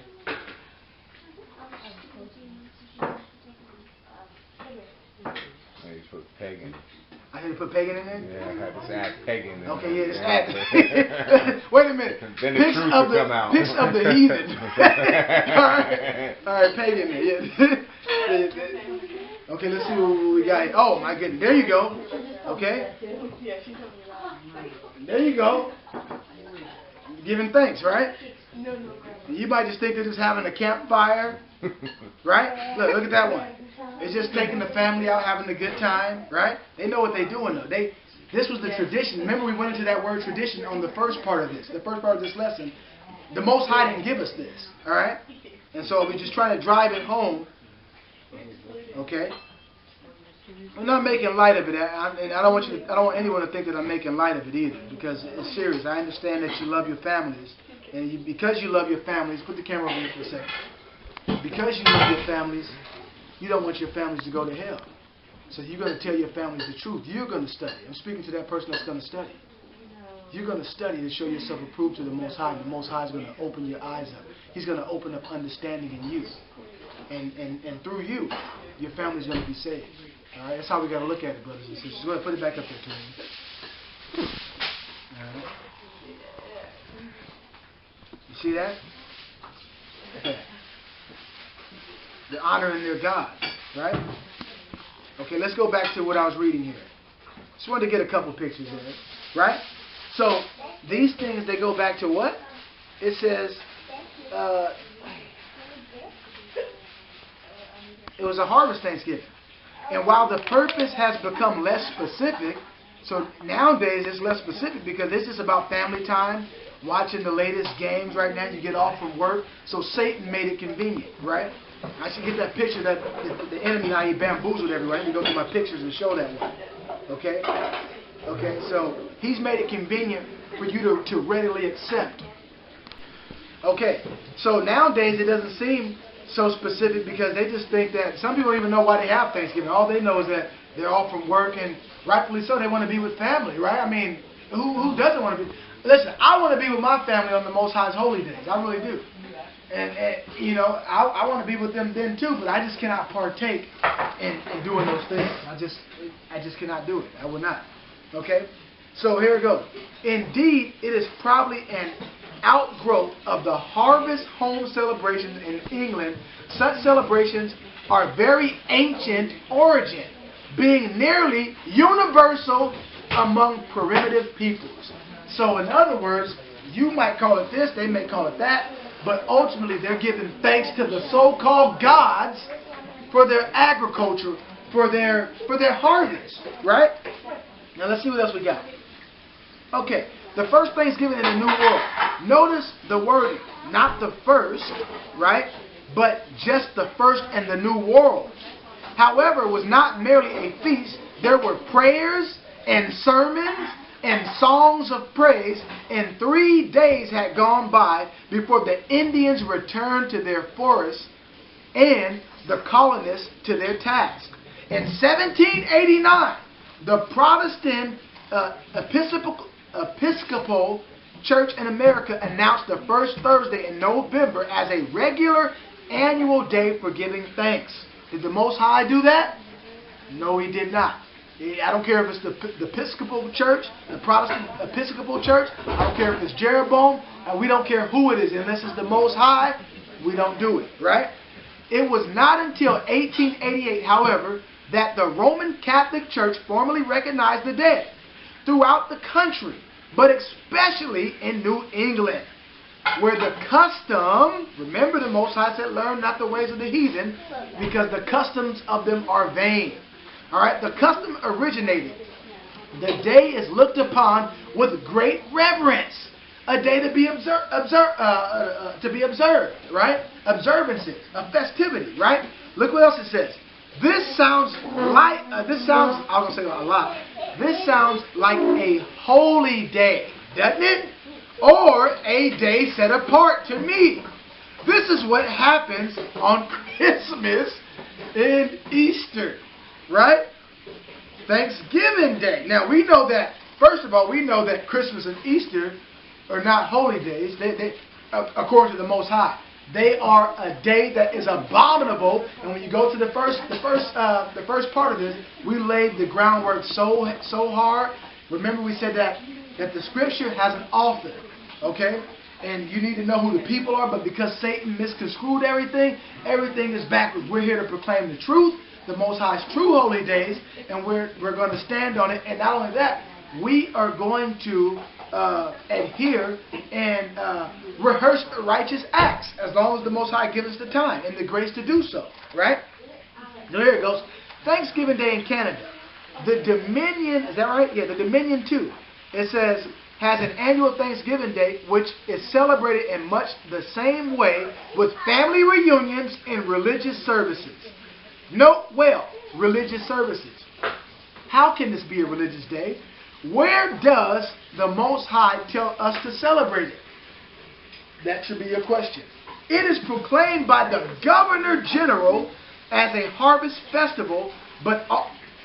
You put pagan. I had to put pagan in there? Yeah, I had to add pagan in there. Okay, yeah, just add. Wait a minute. Then the truth will come out. Pics of the heathen. All right, pagan there. Yeah. Okay, let's see what we got here. Oh, my goodness. There you go. Okay. There you go. Giving thanks, right? You might just think they're just having a campfire. Right? Look at that one. It's just taking the family out, having a good time, right? They know what they're doing, though. This was the tradition. Remember, we went into that word tradition on the first part of this. The first part of this lesson. The Most High didn't give us this, all right? And so we're just trying to drive it home, okay? I'm not making light of it, and I don't want anyone to think that I'm making light of it either, because it's serious. I understand that you love your families, and because you love your families, put the camera over here for a second. Because you love your families, you don't want your families to go to hell. So you're going to tell your families the truth. You're going to study. I'm speaking to that person that's going to study. You're going to study to show yourself approved to the Most High. The Most High is going to open your eyes up. He's going to open up understanding in you. And through you, your family's going to be saved. All right? That's how we got to look at it, brothers and sisters. Go ahead, put it back up there to me. All right. You see that? Okay. They're honoring their gods, right? Okay, let's go back to what I was reading here. Just wanted to get a couple pictures there, right? So these things, they go back to what? It says it was a harvest Thanksgiving. And while the purpose has become less specific, so nowadays it's less specific because it's just about family time, watching the latest games right now. You get off from work. So Satan made it convenient, right? I should get that picture that the enemy, how he bamboozled everyone. Let me go through my pictures and show that one. Okay? Okay, so he's made it convenient for you to readily accept. Okay, so nowadays it doesn't seem so specific because they just think that some people don't even know why they have Thanksgiving. All they know is that they're off from work, and rightfully so, they want to be with family, right? I mean, who doesn't want to be? Listen, I want to be with my family on the Most High's holy days. I really do. And you know, I want to be with them then too, but I just cannot partake in doing those things. I just cannot do it. I will not. Okay? So here it goes. Indeed, it is probably an outgrowth of the harvest home celebrations in England. Such celebrations are very ancient origin, being nearly universal among primitive peoples. So in other words, you might call it this, they may call it that, but ultimately they're giving thanks to the so-called gods for their agriculture, for their harvest, right? Now let's see what else we got. Okay, the first Thanksgiving in the New World. Notice the wording, not the first, right? But just the first in the New World. However, it was not merely a feast. There were prayers and sermons and songs of praise, and 3 days had gone by before the Indians returned to their forests and the colonists to their task. In 1789, the Protestant Episcopal Church in America announced the first Thursday in November as a regular annual day for giving thanks. Did the Most High do that? No, He did not. I don't care if it's the Episcopal Church, the Protestant Episcopal Church. I don't care if it's Jeroboam. And we don't care who it is. Unless it's the Most High, we don't do it. Right? It was not until 1888, however, that the Roman Catholic Church formally recognized the dead throughout the country, but especially in New England, where the custom, remember the Most High said, learn not the ways of the heathen, because the customs of them are vain. Alright, the custom originated. The day is looked upon with great reverence. A day to be observed, right? Observances, a festivity, right? Look what else it says. This sounds like, I was going to say a lot. This sounds like a holy day, doesn't it? Or a day set apart to me. This is what happens on Christmas and Easter, right? Thanksgiving Day. Now we know that, first of all, we know that Christmas and Easter are not holy days. They according to the Most High. They are a day that is abominable. And when you go to the first part of this, we laid the groundwork so hard. Remember, we said that the Scripture has an author, okay? And you need to know who the people are. But because Satan misconstrued everything, everything is backwards. We're here to proclaim the truth, the Most High's true holy days, and we're going to stand on it. And not only that, we are going to adhere and rehearse righteous acts as long as the Most High gives us the time and the grace to do so, right? So here it goes. Thanksgiving Day in Canada. The Dominion, is that right? Yeah, the Dominion too. It says, has an annual Thanksgiving Day which is celebrated in much the same way with family reunions and religious services. Note well, religious services. How can this be a religious day? Where does the Most High tell us to celebrate it? That should be your question. It is proclaimed by the Governor General as a harvest festival, but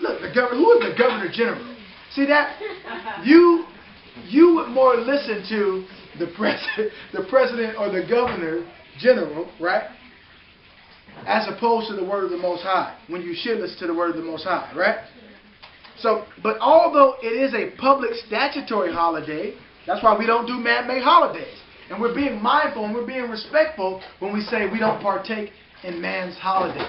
look, who is the Governor General? See that? You would more listen to the president or the Governor General, right? As opposed to the word of the Most High, when you should listen to the word of the Most High, right? So, but although it is a public statutory holiday, that's why we don't do man-made holidays. And we're being mindful and we're being respectful when we say we don't partake in man's holidays.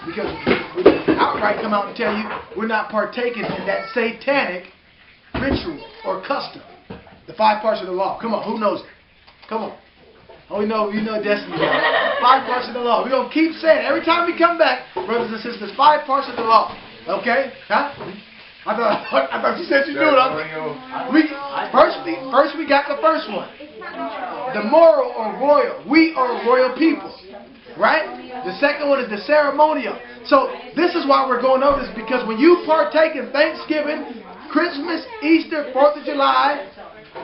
Because we outright come out and tell you we're not partaking in that satanic ritual or custom. The 5 parts of the law. Come on, who knows it? Come on. Oh, we know Destiny. 5 parts of the law. We're going to keep saying it. Every time we come back, brothers and sisters, 5 parts of the law. Okay? Huh? I thought you said you knew it. First we got the first one. The moral or royal. We are royal people. Right? The second one is the ceremonial. So this is why we're going over this, because when you partake in Thanksgiving, Christmas, Easter, 4th of July,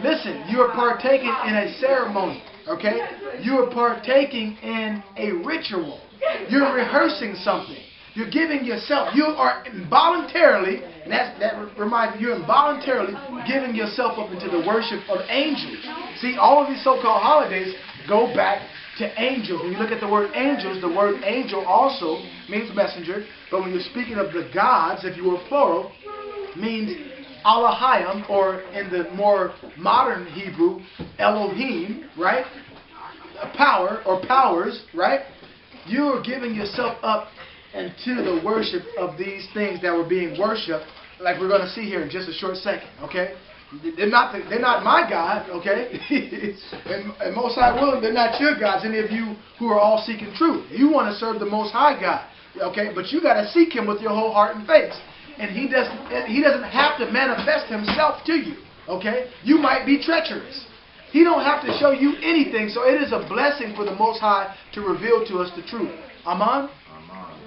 listen, you are partaking in a ceremony. Okay? You are partaking in a ritual. You're rehearsing something. You're giving yourself. You are involuntarily, and that reminds me, you're involuntarily giving yourself up into the worship of angels. See, all of these so-called holidays go back to angels. When you look at the word angels, the word angel also means messenger. But when you're speaking of the gods, if you were plural, means AHAYAH, or in the more modern Hebrew, Elohim, right? Power or powers, right? You are giving yourself up into the worship of these things that were being worshipped, like we're going to see here in just a short second. Okay, they're not my God. Okay, and Most High willing, they're not your gods. Any of you who are all seeking truth, you want to serve the Most High God. Okay, but you got to seek Him with your whole heart and face, and He doesn't have to manifest Himself to you. Okay, you might be treacherous. He don't have to show you anything, so it is a blessing for the Most High to reveal to us the truth. Amen?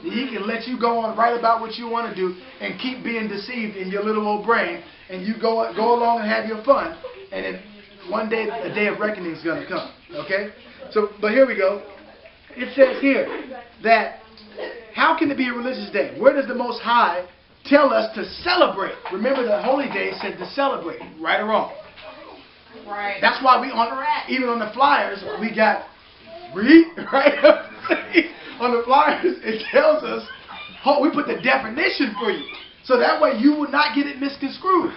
He can let you go on right about what you want to do and keep being deceived in your little old brain, and you go along and have your fun, and then one day a day of reckoning is going to come. Okay? So, but here we go. It says here that how can it be a religious day? Where does the Most High tell us to celebrate? Remember, the holy day said to celebrate, right or wrong? Right. That's why even on the flyers, we got read, right? On the flyers, it tells us, we put the definition for you. So that way you will not get it misconstrued.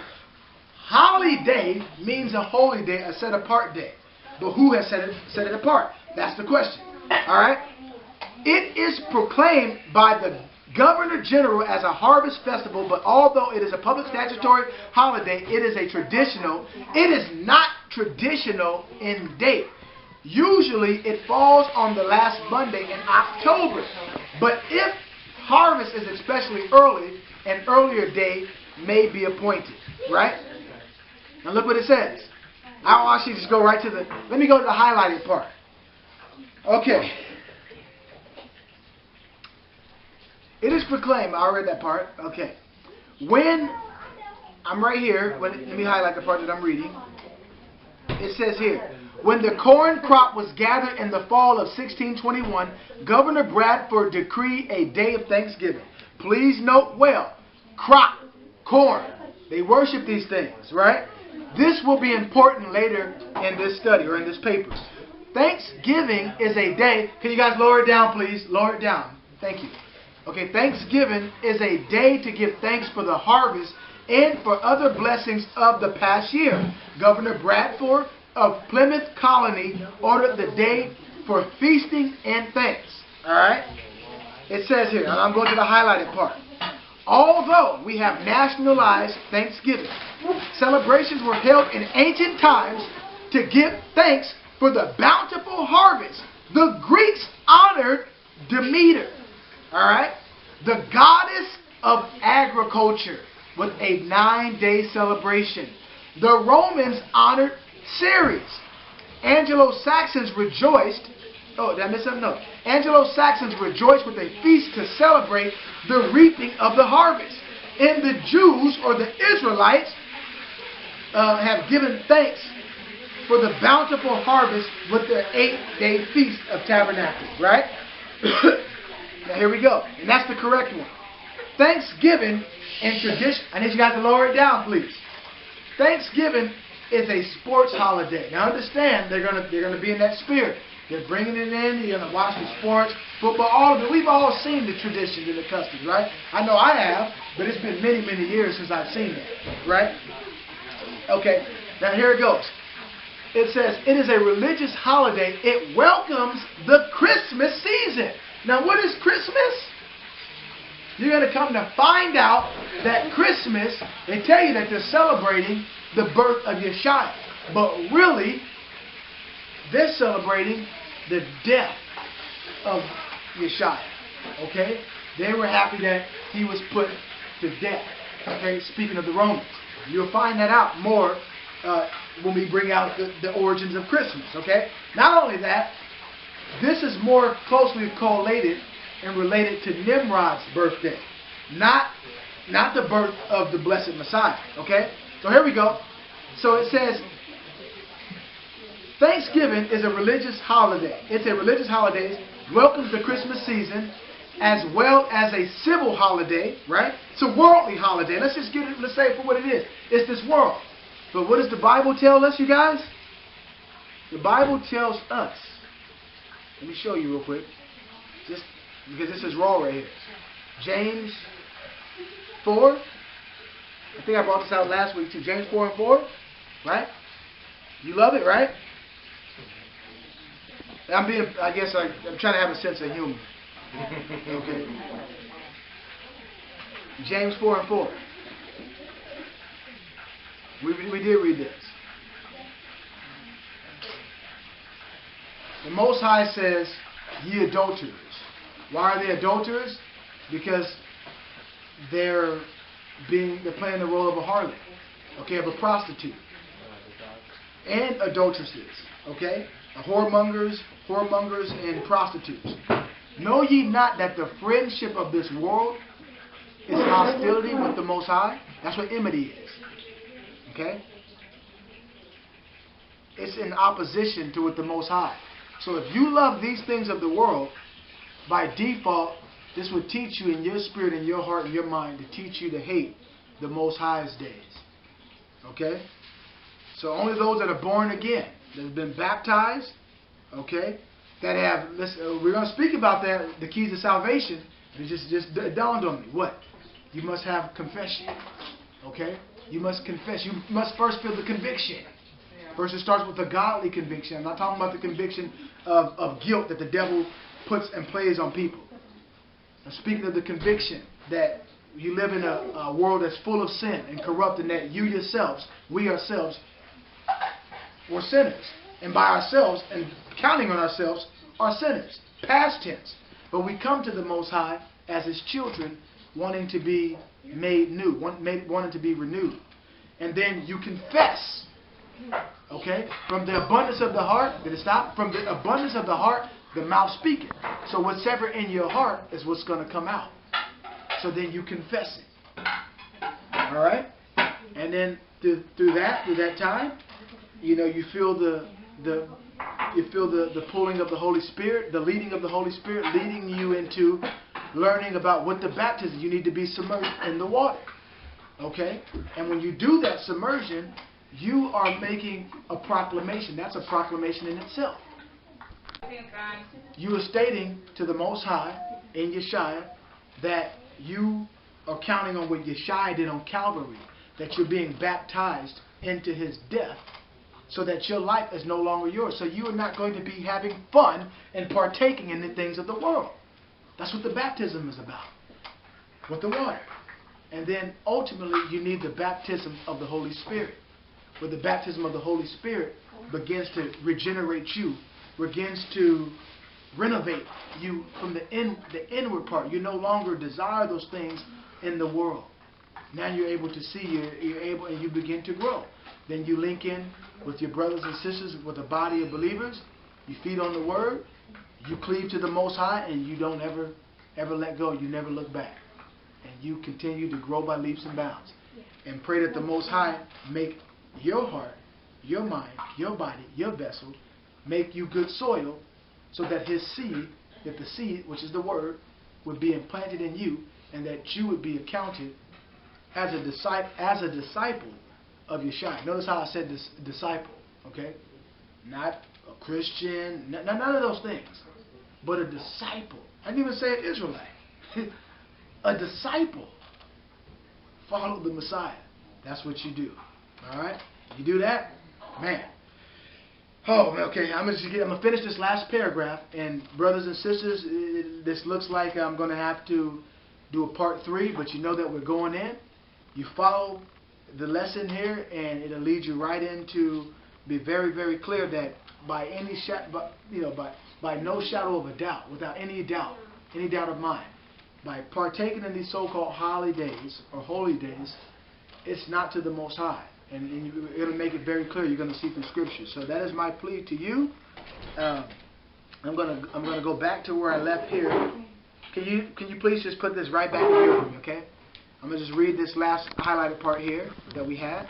Holiday means a holy day, a set apart day. But who has set it apart? That's the question. Alright? It is proclaimed by the Governor General as a harvest festival, but although it is a public statutory holiday, it is a traditional. It is not traditional in date. Usually it falls on the last Monday in October. But if harvest is especially early, an earlier day may be appointed. Right? Now look what it says. I'll actually just go right to let me go to the highlighted part. Okay. It is proclaimed. I read that part. Okay. When, I'm right here. Let me highlight the part that I'm reading. It says here, when the corn crop was gathered in the fall of 1621, Governor Bradford decreed a day of thanksgiving. Please note well, crop, corn, they worship these things, right? This will be important later in this study or in this paper. Thanksgiving is a day. Can you guys lower it down, please? Lower it down. Thank you. Okay, Thanksgiving is a day to give thanks for the harvest and for other blessings of the past year. Governor Bradford of Plymouth Colony ordered the day for feasting and thanks. Alright? It says here, and I'm going to the highlighted part. Although we have nationalized Thanksgiving, celebrations were held in ancient times to give thanks for the bountiful harvest. The Greeks honored Demeter. Alright? The goddess of agriculture with a 9-day celebration. The Romans honored Ceres. Anglo-Saxons rejoiced. Oh, did I miss something? No. Anglo-Saxons rejoiced with a feast to celebrate the reaping of the harvest. And the Jews or the Israelites have given thanks for the bountiful harvest with their 8-day feast of tabernacles. Right? Now here we go. And that's the correct one. Thanksgiving in tradition. I need you guys to lower it down, please. Thanksgiving is a sports holiday. Now understand, they're gonna be in that spirit. They're bringing it in. You're gonna watch the sports, football, all of it. We've all seen the traditions and the customs, right? I know I have, but it's been many, many years since I've seen that, right? Okay. Now here it goes. It says it is a religious holiday. It welcomes the Christmas season. Now, what is Christmas? You're going to come to find out that Christmas, they tell you that they're celebrating the birth of YASHAYAH. But really, they're celebrating the death of YASHAYAH. Okay? They were happy that he was put to death. Okay, speaking of the Romans. You'll find that out more when we bring out the origins of Christmas. Okay? Not only that, this is more closely correlated and related to Nimrod's birthday. Not the birth of the blessed Messiah. Okay? So here we go. So it says, Thanksgiving is a religious holiday. It's a religious holiday. Welcomes the Christmas season as well as a civil holiday, right? It's a worldly holiday. Let's just get it, let's say it for what it is. It's this world. But what does the Bible tell us, you guys? The Bible tells us, let me show you real quick, just because this is raw right here. James 4. I think I brought this out last week too. James 4 and 4, right? You love it, right? I'm trying to have a sense of humor. Okay. James 4 and 4. We did read this. The Most High says, ye adulterers. Why are they adulterers? Because they're playing the role of a harlot, okay, of a prostitute, and adulteresses, okay, whoremongers and prostitutes. Know ye not that the friendship of this world is hostility with the Most High? That's what enmity is, okay? It's in opposition to with the Most High. So if you love these things of the world, by default, this would teach you in your spirit, in your heart, in your mind, to teach you to hate the Most High's days. Okay? So only those that are born again, that have been baptized, okay, that have, we're going to speak about that, the keys of salvation. It just dawned on me. What? You must have confession. Okay? You must confess. You must first feel the conviction. First it starts with a godly conviction. I'm not talking about the conviction of guilt that the devil puts and plays on people. I'm speaking of the conviction that you live in a world that's full of sin and corrupt, and that you yourselves, we ourselves, were sinners. And by ourselves, and counting on ourselves, are sinners. Past tense. But we come to the Most High as His children, wanting to be made new, wanting to be renewed. And then you confess. Okay? From the abundance of the heart, did it stop? From the abundance of the heart, the mouth speaketh. So whatever in your heart is what's going to come out. So then you confess it. Alright? And then through that time, you know, you feel the pulling of the Holy Spirit, the leading of the Holy Spirit, leading you into learning about what the baptism, you need to be submerged in the water. Okay? And when you do that submersion, you are making a proclamation. That's a proclamation in itself. You are stating to the Most High in YASHAYAH that you are counting on what YASHAYAH did on Calvary, that you're being baptized into His death, so that your life is no longer yours. So you are not going to be having fun and partaking in the things of the world. That's what the baptism is about, with the water. And then ultimately you need the baptism of the Holy Spirit, where the baptism of the Holy Spirit begins to regenerate you, begins to renovate you from the inward part. You no longer desire those things in the world. Now you're able to see, you're able, and you begin to grow. Then you link in with your brothers and sisters, with a body of believers. You feed on the Word. You cleave to the Most High, and you don't ever let go. You never look back. And you continue to grow by leaps and bounds. And pray that the Most High make your heart, your mind, your body, your vessel, make you good soil, so that His seed, that the seed, which is the Word, would be implanted in you, and that you would be accounted as a disciple of YASHAYAH. Notice how I said this, disciple, okay? Not a Christian, none of those things, but a disciple. I didn't even say an Israelite. A disciple. Follow the Messiah. That's what you do. All right? You do that, man. Oh, okay. I'm gonna finish this last paragraph, and brothers and sisters, this looks like I'm gonna have to do a part 3, but you know that we're going in. You follow the lesson here, and it'll lead you right into be very, very clear that by no shadow of a doubt, without any doubt of mine, by partaking in these so-called holidays or holy days, it's not to the Most High. And it'll make it very clear. You're going to see through Scripture. So that is my plea to you. I'm gonna go back to where I left here. Can you please just put this right back in here for me, okay? I'm gonna just read this last highlighted part here that we had.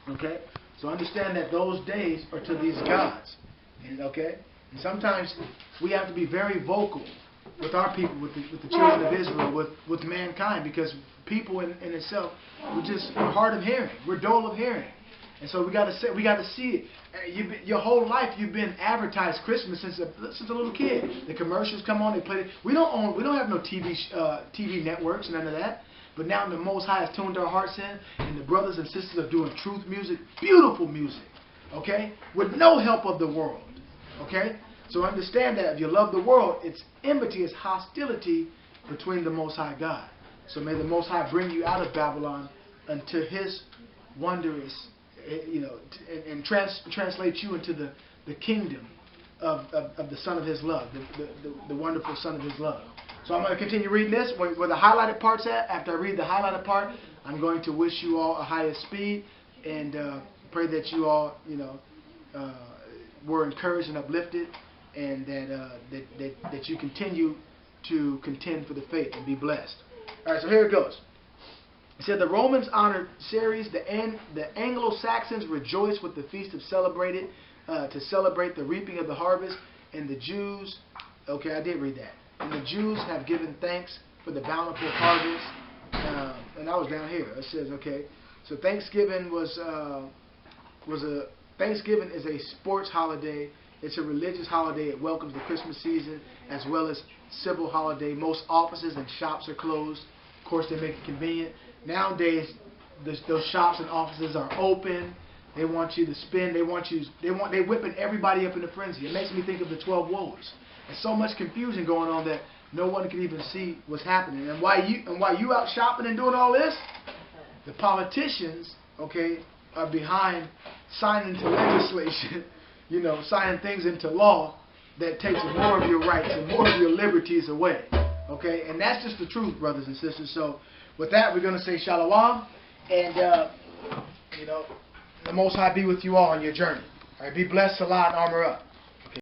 Okay? So understand that those days are to these gods. And okay? And sometimes we have to be very vocal with our people, with the children of Israel, with mankind, because people in itself, we're hard of hearing. We're dull of hearing. And so we got to see it. Your whole life you've been advertised Christmas since a little kid. The commercials come on, they play it. We don't have no TV networks, none of that. But now the Most High has tuned our hearts in, and the brothers and sisters are doing truth music, beautiful music, okay, with no help of the world, okay. So understand that if you love the world, it's enmity, it's hostility between the Most High God. So may the Most High bring you out of Babylon unto His wondrous, and translate you into the kingdom of the Son of His love, the wonderful Son of His love. So I'm going to continue reading this where the highlighted part's at. After I read the highlighted part, I'm going to wish you all a higher speed and pray that you all, were encouraged and uplifted, and that you continue to contend for the faith and be blessed. All right, so here it goes. It said the Romans honored Ceres, the Anglo-Saxons rejoiced with the feast of celebrated to celebrate the reaping of the harvest, and the Jews, okay, I did read that. And the Jews have given thanks for the bountiful harvest. And I was down here. It says, okay, so Thanksgiving Thanksgiving is a sports holiday. It's a religious holiday. It welcomes the Christmas season as well as civil holiday. Most offices and shops are closed. Of course, they make it convenient. Nowadays, those shops and offices are open. They want you to spend. They're whipping everybody up in a frenzy. It makes me think of the 12 woes. There's so much confusion going on that no one can even see what's happening. And while you out shopping and doing all this, the politicians, okay, are behind signing into legislation, signing things into law that takes more of your rights and more of your liberties away. Okay, and that's just the truth, brothers and sisters. So with that, we're going to say shalom, and the Most High be with you all on your journey. All right, be blessed, Salah, and armor up.